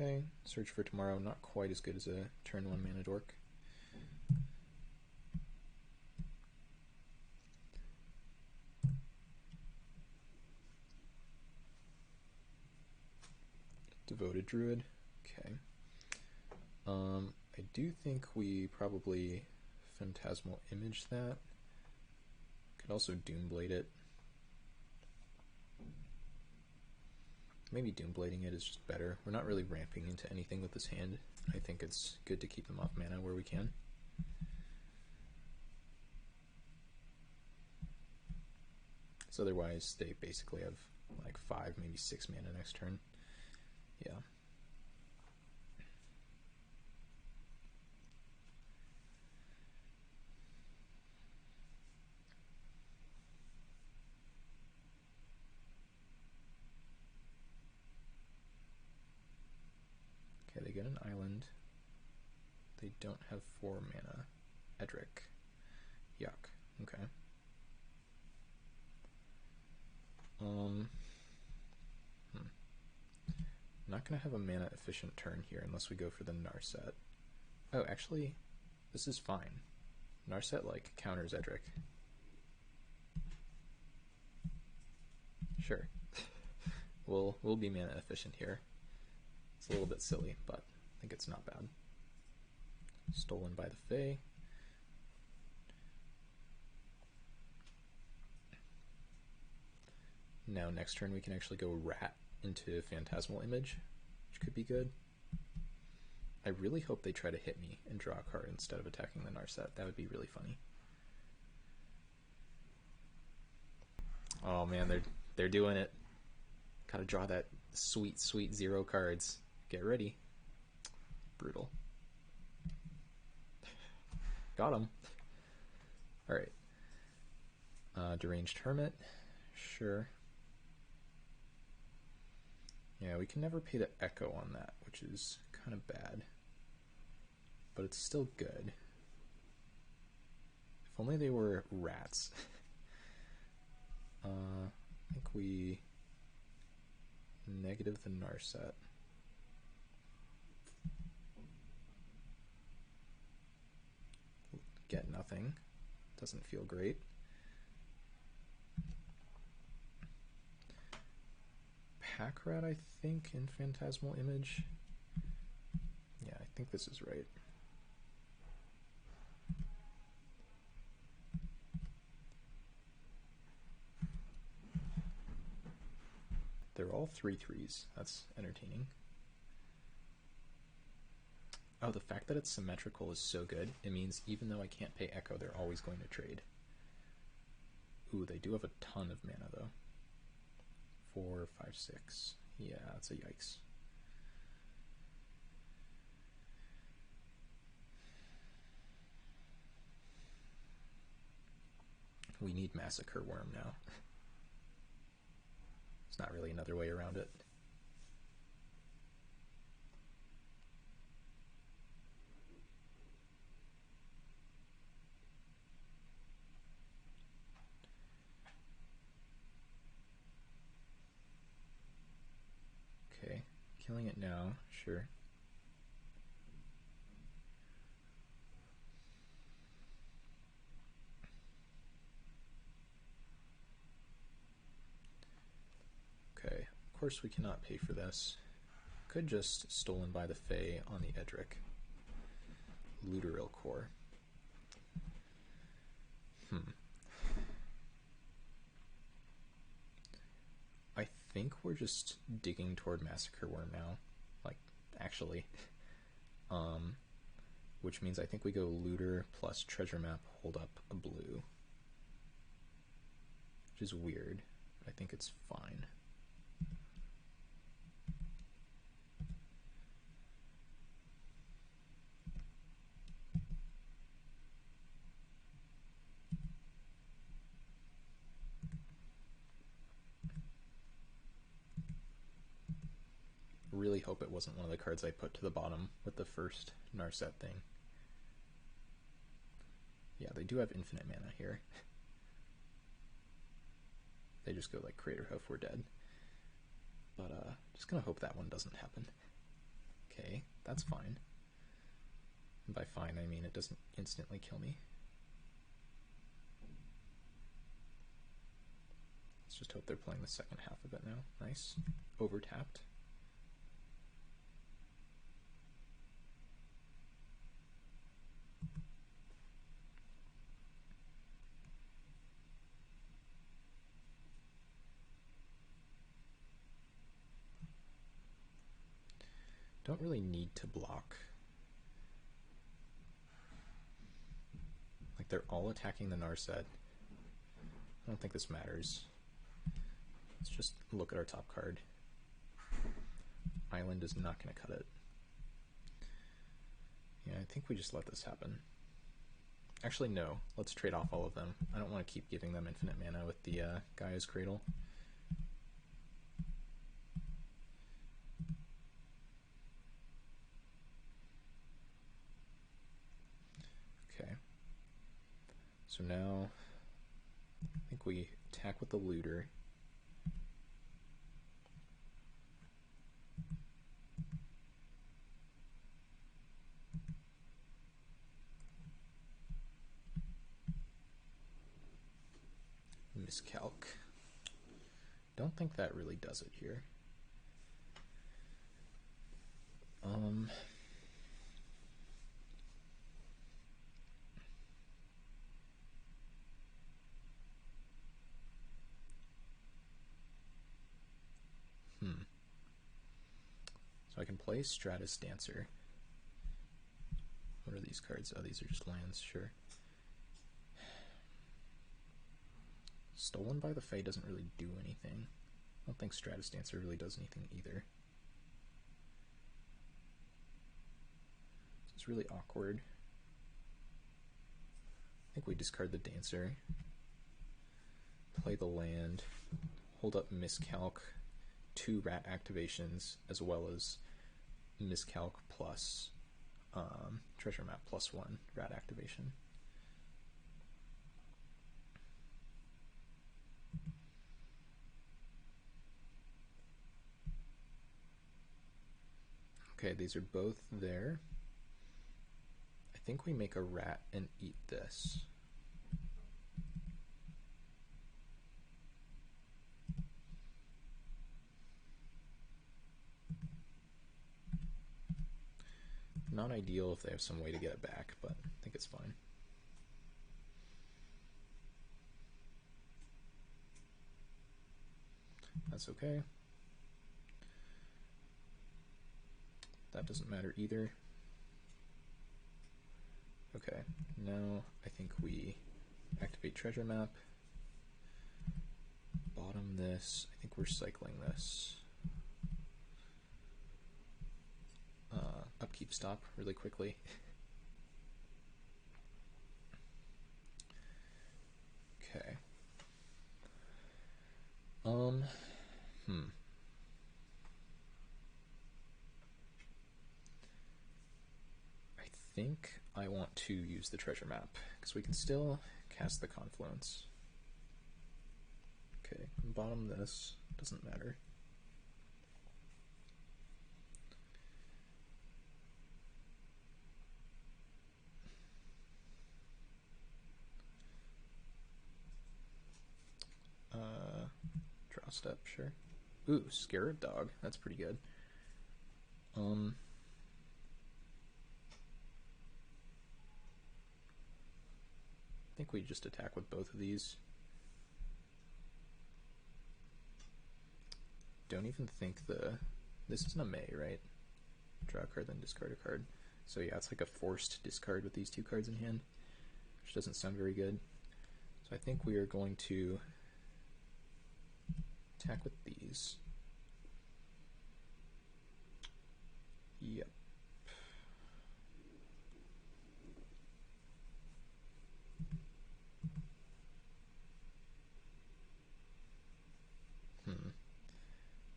Okay, Search for Tomorrow, not quite as good as a turn 1 mana dork. Devoted Druid, okay. I do think we probably Phantasmal Image that. Could also Doomblade it. Maybe Doomblading it is just better. We're not really ramping into anything with this hand. I think it's good to keep them off mana where we can. So otherwise, they basically have like 5, maybe 6 mana next turn. Yeah. Okay, they get an island. They don't have 4 mana. Edric. Yuck. Okay. Not gonna have a mana efficient turn here unless we go for the Narset. Oh, actually, this is fine. Narset like counters Edric. Sure. we'll be mana efficient here. It's a little bit silly, but I think it's not bad. Stolen by the Fae. Now next turn we can actually go Rat into Phantasmal Image, which could be good. I really hope they try to hit me and draw a card instead of attacking the Narset. That would be really funny. Oh man, they're doing it. Gotta draw that sweet, sweet 0 cards. Get ready. Brutal. Got him. Alright. Deranged Hermit. Sure. Yeah, we can never pay the Echo on that, which is kind of bad. But it's still good. If only they were rats. I think we negative the Narset. Get nothing. Doesn't feel great. Pack Rat, I think, in Phantasmal Image. Yeah, I think this is right. They're all 3/3s. That's entertaining. Oh, the fact that it's symmetrical is so good. It means even though I can't pay Echo, they're always going to trade. Ooh, they do have a ton of mana, though. 4, 5, 6. Yeah, that's a yikes. We need Massacre Worm now. There's not really another way around it. Okay, killing it now, sure. Okay, of course we cannot pay for this. Could just Stolen by the Fae on the Edric. Looteril Core. I think we're just digging toward Massacre Worm now. Like, actually. Which means I think we go Looter plus Treasure Map, hold up a blue. Which is weird, but I think it's fine. Really hope it wasn't one of the cards I put to the bottom with the first Narset thing. Yeah, they do have infinite mana here. They just go like Crater Hoof, we're dead. But just gonna hope that one doesn't happen. Okay, that's fine. And by fine, I mean it doesn't instantly kill me. Let's just hope they're playing the second half of it now. Nice. Over-tapped. Don't really need to block. Like, they're all attacking the Narset. I don't think this matters. Let's just look at our top card. Island is not going to cut it. Yeah, I think we just let this happen. Actually, no. Let's trade off all of them. I don't want to keep giving them infinite mana with the Gaia's Cradle. Okay. So now, I think we attack with the Looter. Miscalc. Don't think that really does it here. So I can play Stratus Dancer. What are these cards? Oh, these are just lands, sure. Stolen by the Fae doesn't really do anything. I don't think Stratus Dancer really does anything either. So it's really awkward. I think we discard the Dancer, play the land, hold up Miscalc, 2 rat activations, as well as Miscalc plus treasure map plus 1 rat activation. Okay, these are both there. I think we make a rat and eat this. Not ideal if they have some way to get it back, but I think it's fine. That's okay. That doesn't matter either. Okay, now I think we activate treasure map, bottom this. I think we're cycling this. Upkeep stop really quickly. Okay. I think I want to use the treasure map because we can still cast the Confluence. Okay, bottom this, doesn't matter. Draw step, sure. Ooh, Scarab Dog, that's pretty good. I think we just attack with both of these. Don't even think this isn't a May, right? Draw a card, then discard a card. So yeah, it's like a forced discard with these 2 cards in hand, which doesn't sound very good. So I think we are going to attack with these. Yep.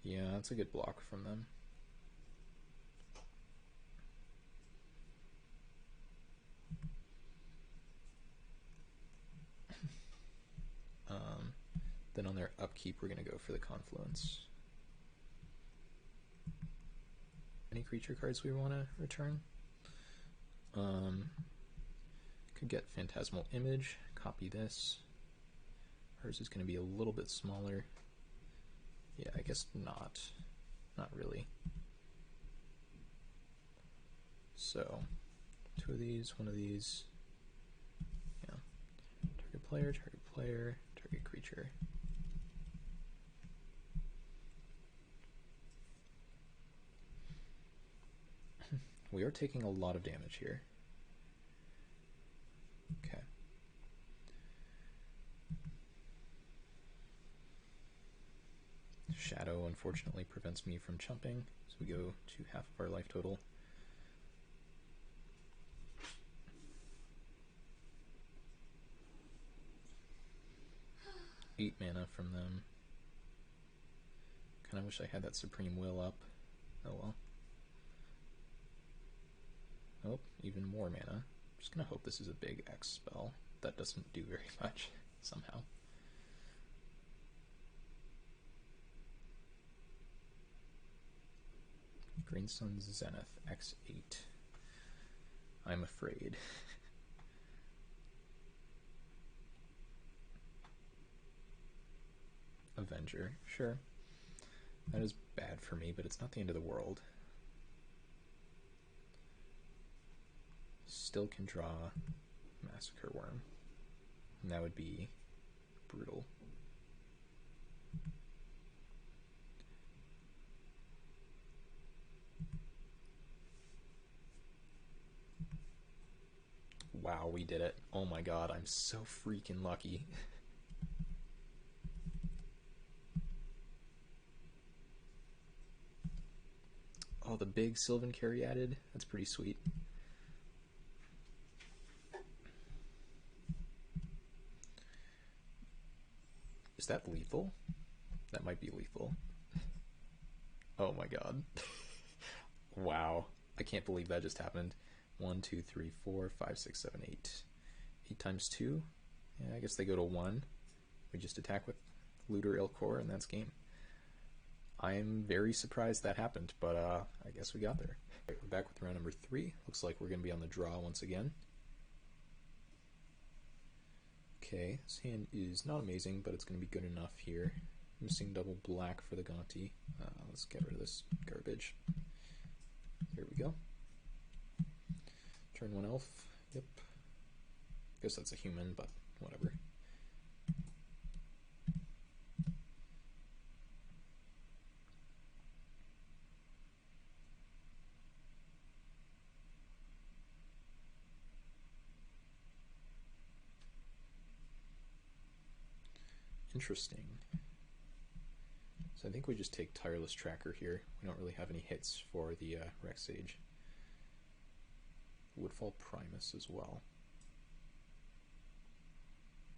Yeah, that's a good block from them. Then on their upkeep, we're going to go for the Confluence. Any any creature cards we want to return. Could get Phantasmal Image, copy this. Hers is going to be a little bit smaller. Yeah, I guess not. Not really. So, 2 of these, 1 of these. Yeah. Target player, target creature. We are taking a lot of damage here. Okay. Shadow unfortunately prevents me from chumping, so we go to half of our life total. Eight mana from them. Kinda wish I had that Supreme Will up. Oh well. Oh, even more mana. Just gonna hope this is a big X spell. That doesn't do very much, somehow. Green Sun's Zenith, X8. I'm afraid. Avenger, sure. That is bad for me, but it's not the end of the world. Still can draw Massacre Worm. And that would be brutal. Wow, we did it. Oh my god, I'm so freaking lucky. Oh, the big Sylvan Caryatid? That's pretty sweet. Is that lethal? That might be lethal. Oh my god. Wow. I can't believe that just happened. 1, 2, 3, 4, 5, 6, 7, 8. 8 times 2? Yeah, I guess they go to 1. We just attack with Looter Ilkor, and that's game. I'm very surprised that happened, but I guess we got there. Right, we're back with round number 3. Looks like we're going to be on the draw once again. Okay, this hand is not amazing, but it's going to be good enough here. Missing double black for the Gonti. Let's get rid of this garbage. There we go. Turn 1 elf. Yep. Guess that's a human, but whatever. Interesting. So I think we just take Tireless Tracker here. We don't really have any hits for the Rex Sage. Woodfall Primus as well.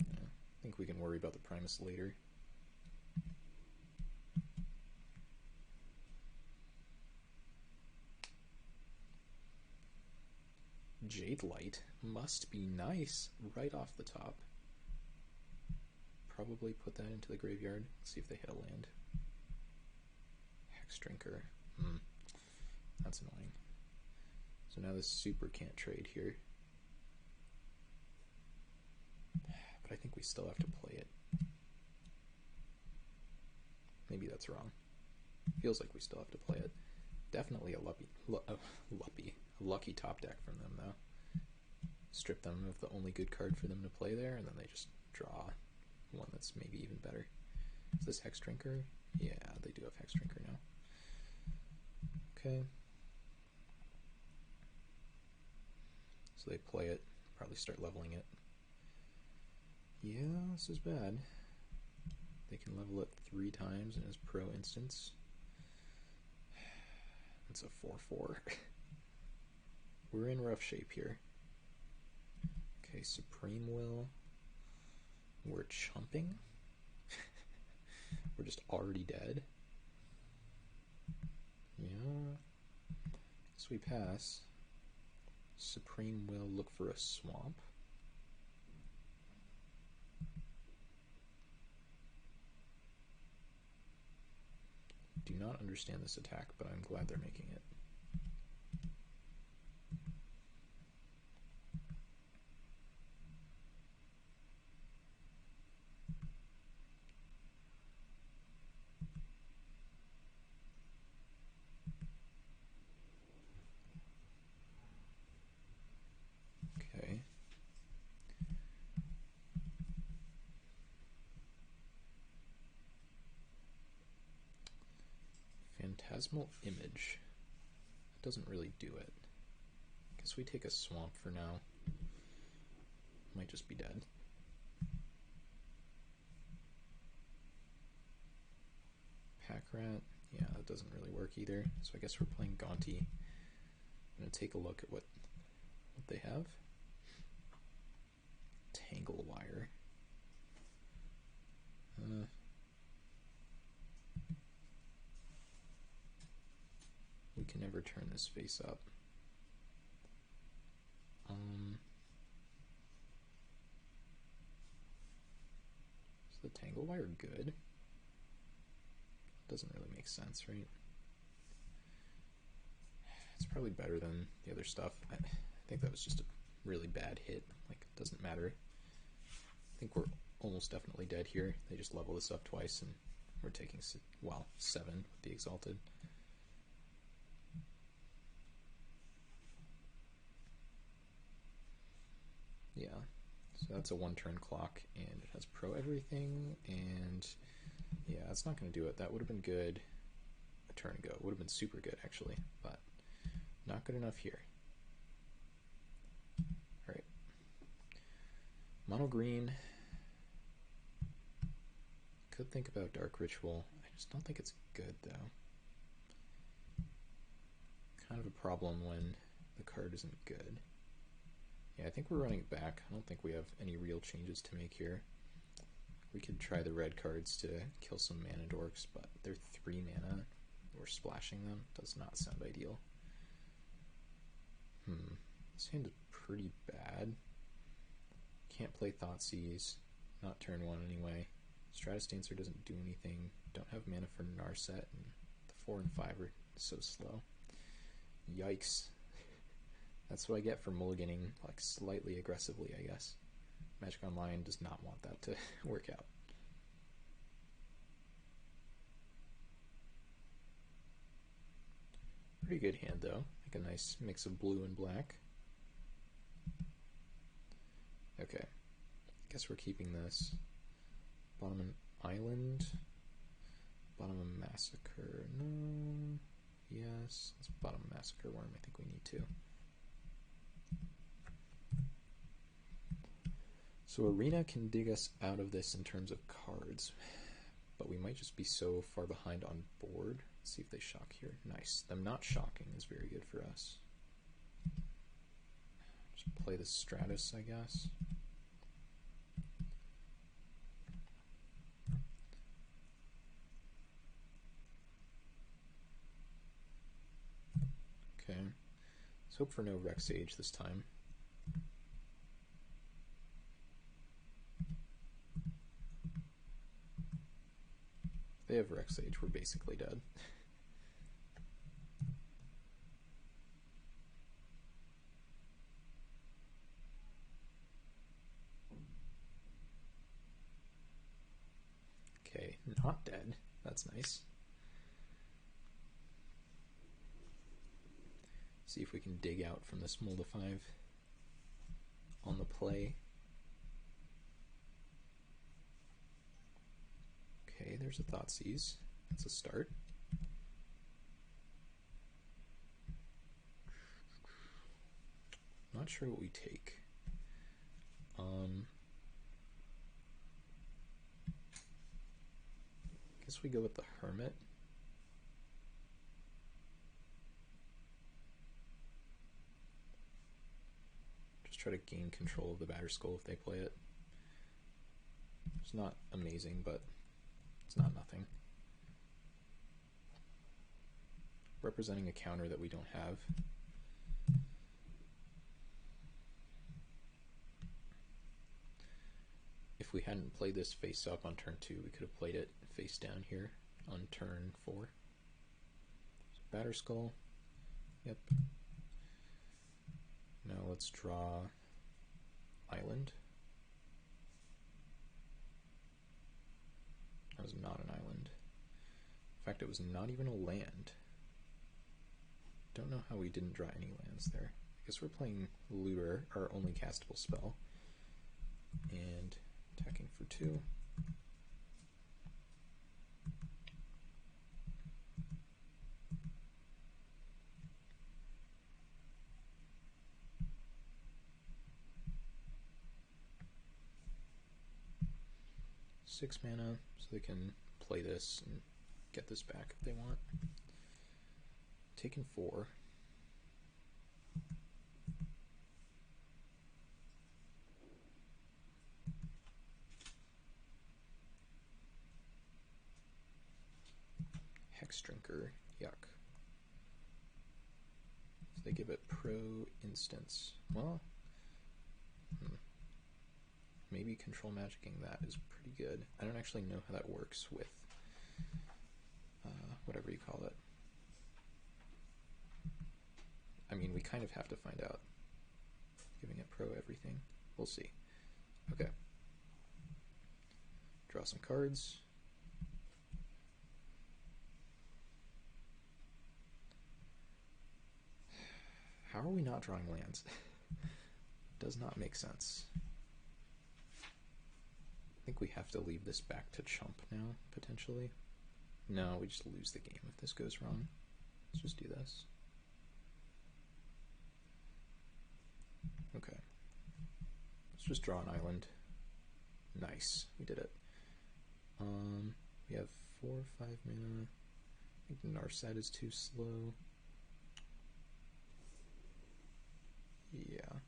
Yeah, I think we can worry about the Primus later. Jade Light must be nice right off the top. Probably put that into the graveyard. See if they hit a land. Hex Drinker. That's annoying. So now this super can't trade here. But I think we still have to play it. Maybe that's wrong. Feels like we still have to play it. Definitely a lucky top deck from them, though. Strip them of the only good card for them to play there, and then they just draw one that's maybe even better. Is this Hex Drinker? Yeah, they do have Hex Drinker now. Okay. So they play it, probably start leveling it. Yeah, this is bad. They can level it 3 times in his pro instance. It's a 4/4. We're in rough shape here. Okay, Supreme Will. We're chumping. We're just already dead. Yeah. So we pass. Supreme Will, look for a swamp. Do not understand this attack, but I'm glad they're making it. Phantasmal Image. That doesn't really do it. Guess we take a swamp for now. Might just be dead. Pack Rat. Yeah, that doesn't really work either. So I guess we're playing Gaunty. I'm going to take a look at what they have. Tangle Wire. We can never turn this face up. Is the Tangle Wire good? Doesn't really make sense, right? It's probably better than the other stuff. I think that was just a really bad hit. Like, it doesn't matter. I think we're almost definitely dead here. They just level this up twice, and we're taking, well, 7 with the Exalted. Yeah, so that's a 1-turn clock, and it has pro everything, and yeah, it's not going to do it. That would have been good a turn ago. It would have been super good, actually, but not good enough here. Alright. Mono green. Could think about Dark Ritual. I just don't think it's good, though. Kind of a problem when the card isn't good. Yeah, I think we're running it back. I don't think we have any real changes to make here. We could try the red cards to kill some mana dorks, but they're 3 mana. We're splashing them. Does not sound ideal. This hand is pretty bad. Can't play Thoughtseize. Not turn 1 anyway. Stratus Dancer doesn't do anything. Don't have mana for Narset, and the 4 and 5 are so slow. Yikes. That's what I get for mulliganing, like, slightly aggressively, I guess. Magic Online does not want that to work out. Pretty good hand, though. Like a nice mix of blue and black. Okay. Guess we're keeping this. Bottom Island. Bottom Massacre. No. Yes. Let's bottom Massacre Worm. I think we need to. So Arena can dig us out of this in terms of cards, but we might just be so far behind on board. Let's see if they shock here. Nice. Them not shocking is very good for us. Just play the Stratus, I guess. Okay. Let's hope for no Rex Age this time. If they have Rex Age, we're basically dead. Okay, not dead. That's nice. See if we can dig out from this MODO 5 on the play. Okay, there's a Thoughtseize. That's a start. Not sure what we take. Guess we go with the Hermit. Just try to gain control of the Batterskull if they play it. It's not amazing, but it's not nothing. Representing a counter that we don't have. If we hadn't played this face up on turn 2, we could have played it face down here on turn 4. So Batterskull. Yep. Now let's draw Island. That was not an island. In fact, it was not even a land. Don't know how we didn't draw any lands there. I guess we're playing Lure, our only castable spell. And attacking for 2. 6 mana, so they can play this and get this back if they want. Taking 4. Hex Drinker, yuck. So they give it pro instance. Well, maybe control magicking that is pretty good. I don't actually know how that works with whatever you call it. I mean, we kind of have to find out. Giving it pro everything. We'll see. Okay. Draw some cards. How are we not drawing lands? Does not make sense. I think we have to leave this back to chump now, potentially. No, we just lose the game if this goes wrong. Let's just do this. Okay. Let's just draw an island. Nice, we did it. We have 4 or 5 mana. I think Narset is too slow. Yeah.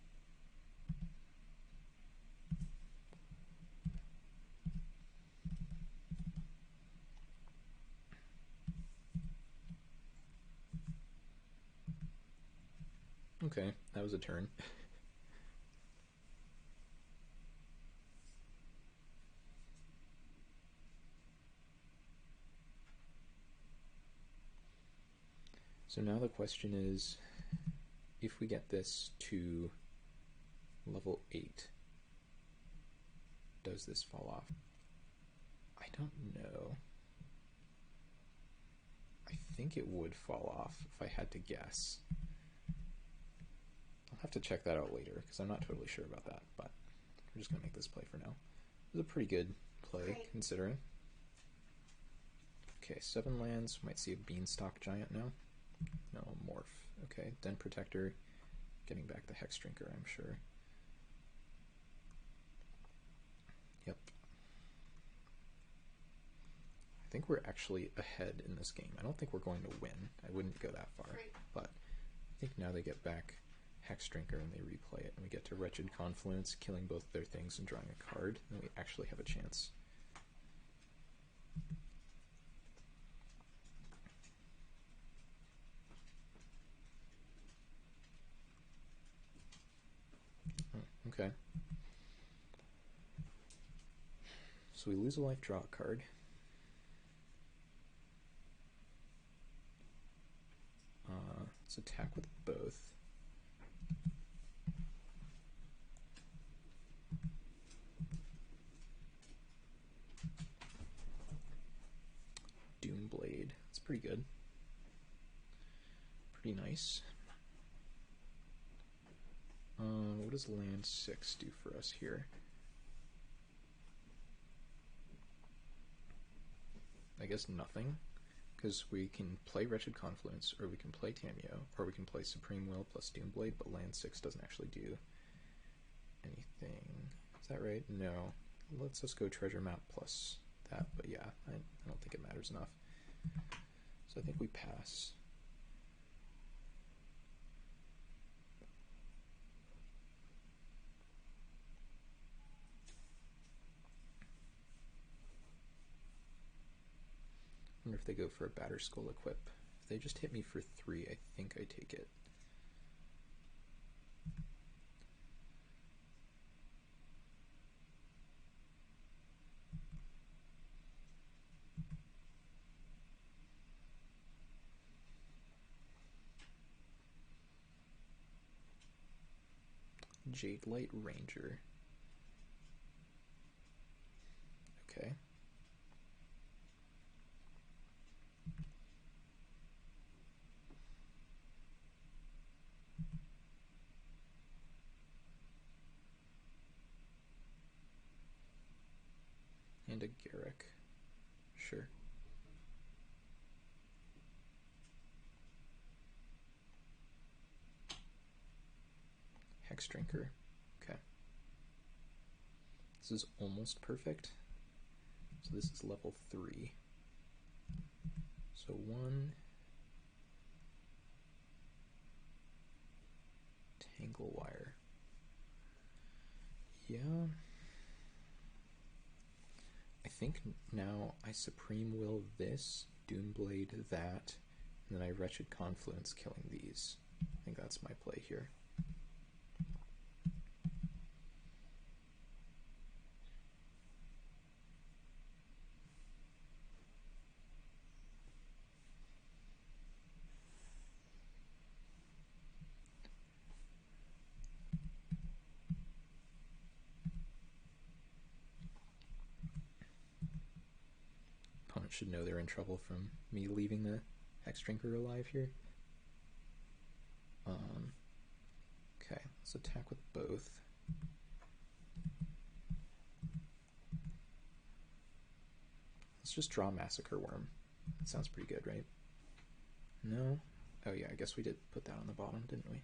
Okay, that was a turn. So now the question is, if we get this to level 8, does this fall off? I don't know. I think it would fall off if I had to guess. I'll have to check that out later because I'm not totally sure about that, but we're just going to make this play for now. It was a pretty good play considering. Okay, 7 lands. Might see a Beanstalk Giant now. No, Morph. Okay, Den Protector. Getting back the Hex Drinker, I'm sure. Yep. I think we're actually ahead in this game. I don't think we're going to win. I wouldn't go that far. But I think now they get back Hex Drinker and they replay it, and we get to Wretched Confluence, killing both their things and drawing a card, and we actually have a chance. Oh, okay. So we lose a life, draw a card. Let's attack with both. Doomblade. That's pretty good. Pretty nice. What does land 6 do for us here? I guess nothing, because we can play Wretched Confluence, or we can play Tamiyo, or we can play Supreme Will plus Doomblade, but land 6 doesn't actually do anything. Is that right? No. Let's just go Treasure Map plus that, but yeah, I don't think it matters enough. So I think we pass. I wonder if they go for a Batterskull equip. If they just hit me for 3, I think I take it. Jade Light Ranger. Okay. And a Garrick. Sure. Hex Drinker. Okay. This is almost perfect. So this is level 3. So 1 tangle wire. Yeah. I think now I Supreme Will this, Doomblade that, and then I Wretched Confluence killing these. I think that's my play here. Opponent should know they're in trouble from me leaving the Hex Drinker alive here. Okay, let's attack with both. Let's just draw Massacre Worm. That sounds pretty good, right? No? Oh yeah, I guess we did put that on the bottom, didn't we?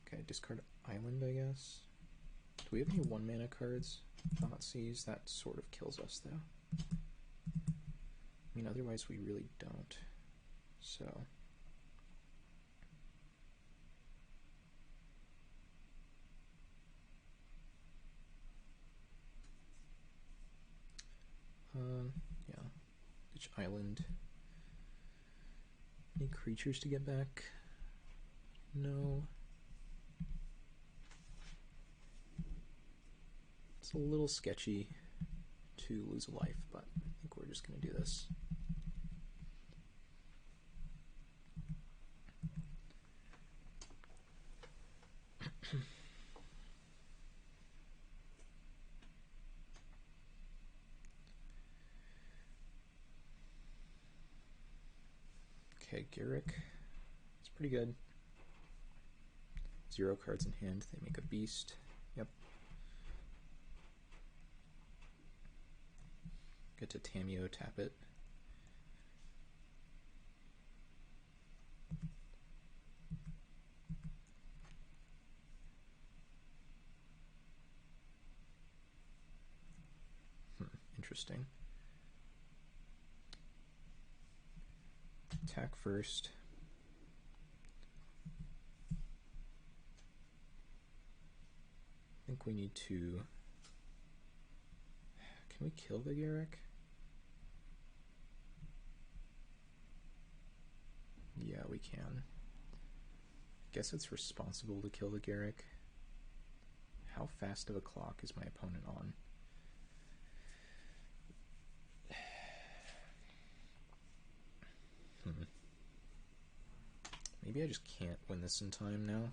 Okay, discard Island, I guess. Do we have any 1-mana cards? Thoughtseize, that sort of kills us, though. I mean, otherwise we really don't. So... yeah. Which island? Any creatures to get back? No. It's a little sketchy to lose a life, but I think we're just going to do this. Okay, Garrick. It's pretty good. 0 cards in hand. They make a beast. Yep. Get to Tameo, tap it. Interesting. Attack first. I think we need to... Can we kill the Garrick? Yeah, we can. I guess it's responsible to kill the Garrick. How fast of a clock is my opponent on? Maybe I just can't win this in time now.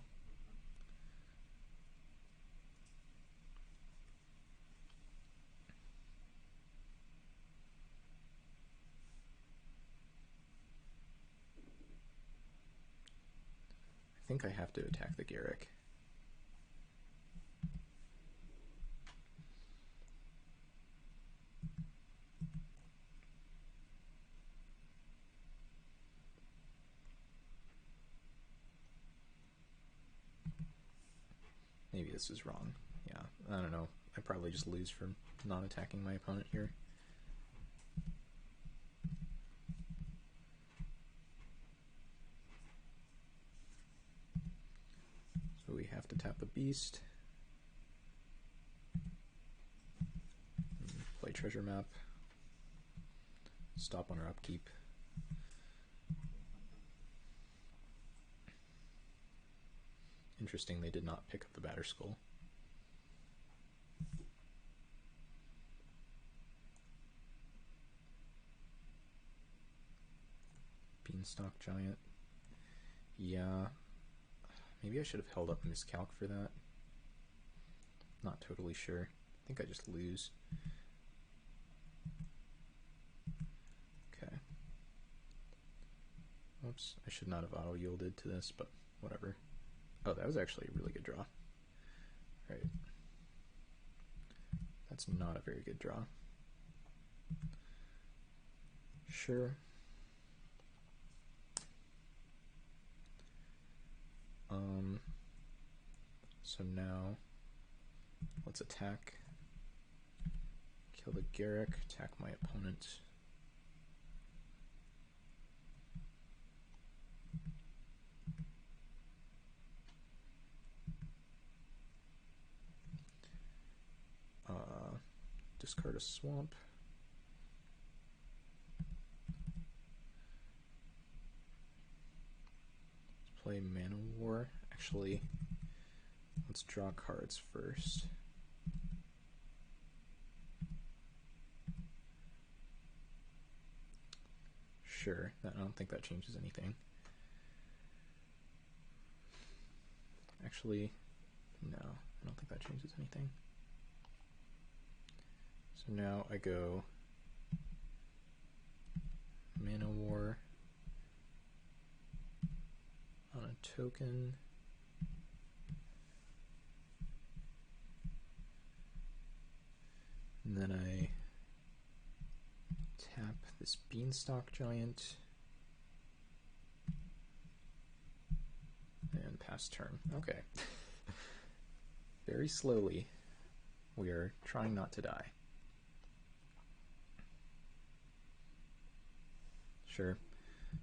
I think I have to attack the Garrick. Maybe this is wrong. Yeah, I don't know. I probably just lose for not attacking my opponent here. So we have to tap a beast. Play treasure map. Stop on our upkeep. Interesting, they did not pick up the Batterskull. Beanstalk Giant. Yeah. Maybe I should have held up Miscalc for that. Not totally sure. I think I just lose. Okay. Oops, I should not have auto-yielded to this, but whatever. Oh, that was actually a really good draw. Right. That's not a very good draw. Sure. So now let's attack, Kill the Garrick, attack my opponent. Discard a swamp. Let's play Mana War. Actually, let's draw cards first. Sure, I don't think that changes anything. Actually, no, I don't think that changes anything. So now I go Mana War on a token. And then I tap this Beanstalk Giant and pass turn. Okay. Very slowly, we are trying not to die. Sure.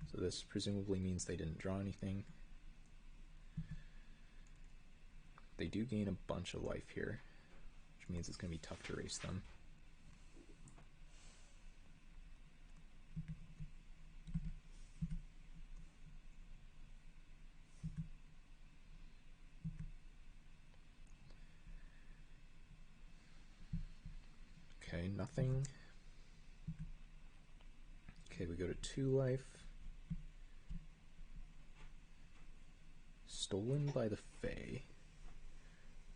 So this presumably means they didn't draw anything. They do gain a bunch of life here, which means it's going to be tough to erase them. Okay, nothing. Okay, we go to 2 life. Stolen by the Fae.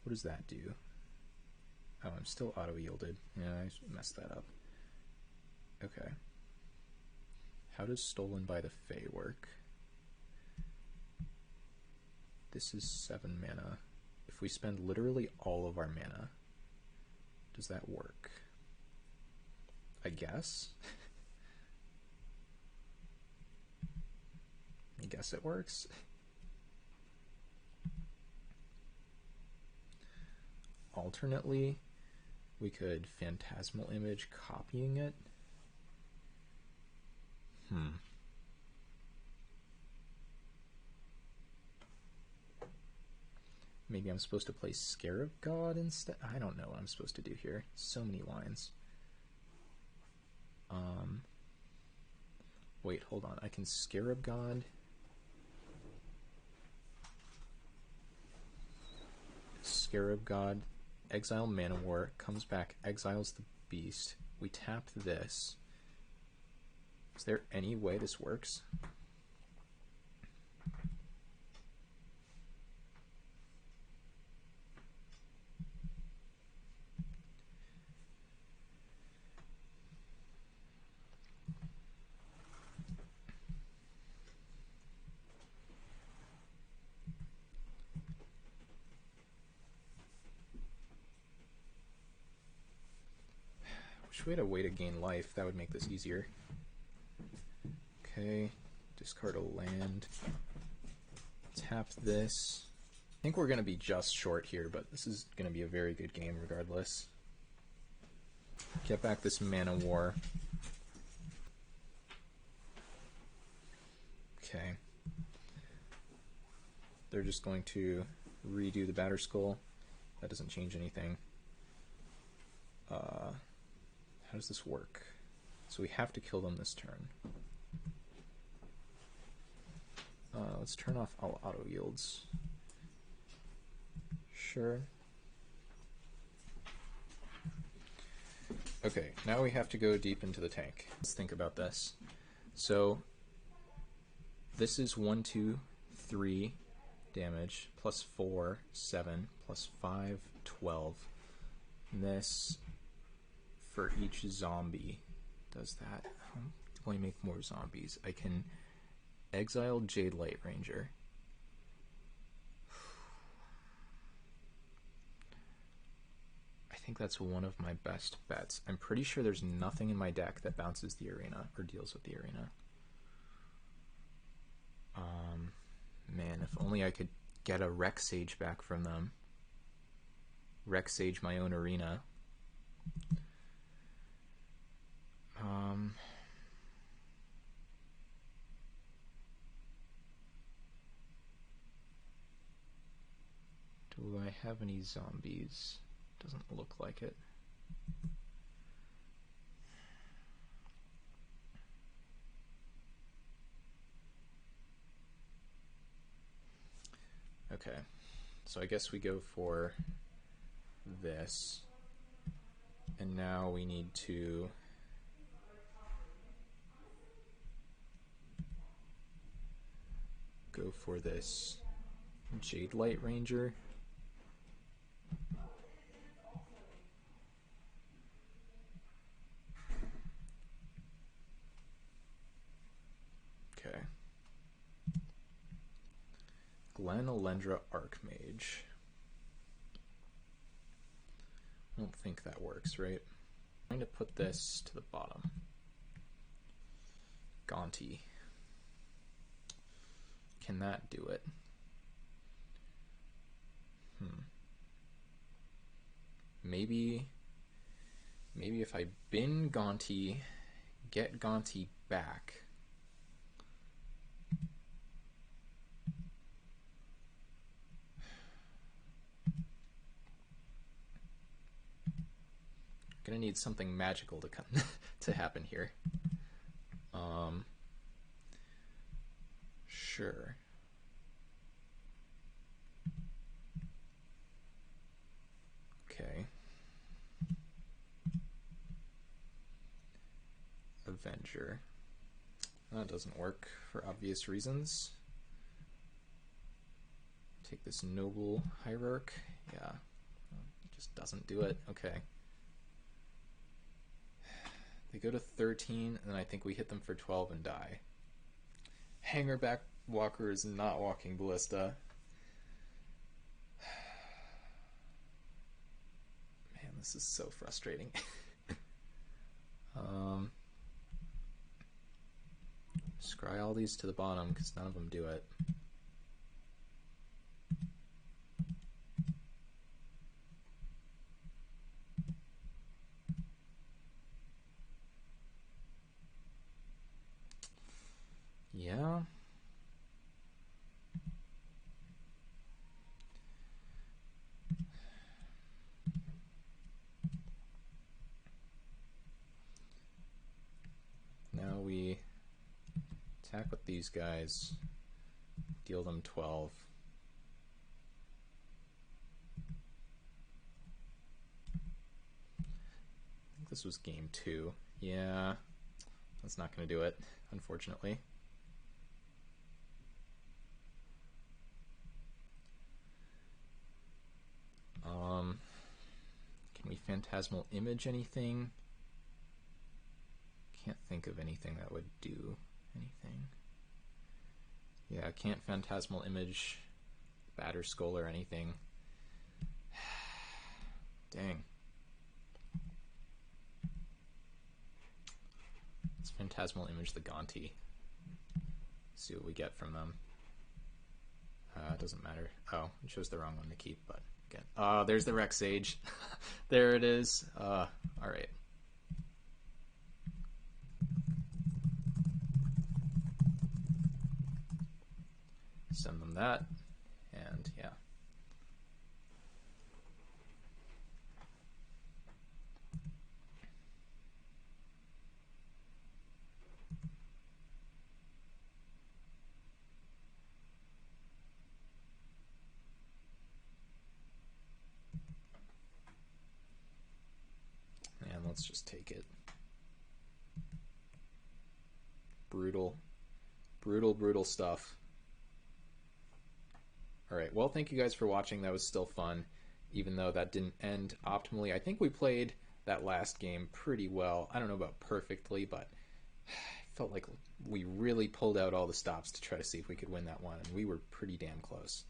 What does that do? Oh, I'm still auto-yielded. Yeah, I messed that up. Okay. How does Stolen by the Fae work? This is 7 mana. If we spend literally all of our mana, does that work? I guess? I guess it works. Alternately, we could Phantasmal Image copying it. Maybe I'm supposed to play Scarab God instead? I don't know what I'm supposed to do here. So many lines. Wait, hold on. I can Scarab God. Scarab God, exile Mana War, comes back, exiles the beast. We tap this. Is there any way this works? Wish we had a way to gain life. That would make this easier. Okay, discard a land. Tap this. I think we're going to be just short here, but this is going to be a very good game regardless. Get back this Mana War. Okay. They're just going to redo the Batterskull. That doesn't change anything. How does this work? So we have to kill them this turn. Let's turn off all auto yields. Sure. Okay, now we have to go deep into the tank. Let's think about this. So this is 1, 2, 3 damage, plus 4, 7, plus 5, 12. And this, for each zombie, does that. How do I make more zombies? I can exile Jade Light Ranger. I think that's one of my best bets. I'm pretty sure there's nothing in my deck that bounces the arena or deals with the arena. Man, if only I could get a Rec Sage back from them. Rec Sage my own arena. Do I have any zombies? Doesn't look like it. Okay, so I guess we go for this. And now we need to go for this Jade Light Ranger. Okay. Glen Alendra Archmage. I don't think that works, right? I'm going to put this to the bottom. Gaunty. Can that do it? Maybe if I bin Gaunty, get Gaunty back. Gonna need something magical to come to happen here. Sure. Okay. Avenger. That doesn't work for obvious reasons. Take this Noble Hierarch. Yeah, it just doesn't do it. Okay. They go to 13, and then I think we hit them for 12 and die. Hangerback Walker is not walking Ballista. Man, this is so frustrating. Scry all these to the bottom because none of them do it. Yeah. Now we attack with these guys, deal them 12. I think this was game 2. Yeah, that's not going to do it, unfortunately. Can we Phantasmal Image anything? Can't think of anything that would do anything. Yeah, can't Phantasmal Image Batterskull or anything. Dang. Let's Phantasmal Image the Gaunty. See what we get from them. It doesn't matter. Oh, it chose the wrong one to keep, but again. There's the Rex Sage. There it is. Alright. Send them that, and yeah. And let's just take it. Brutal. Brutal, brutal stuff. Alright, well, thank you guys for watching. That was still fun, even though that didn't end optimally. I think we played that last game pretty well. I don't know about perfectly, but I felt like we really pulled out all the stops to try to see if we could win that one, and we were pretty damn close.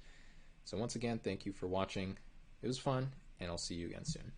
So once again, thank you for watching. It was fun, and I'll see you again soon.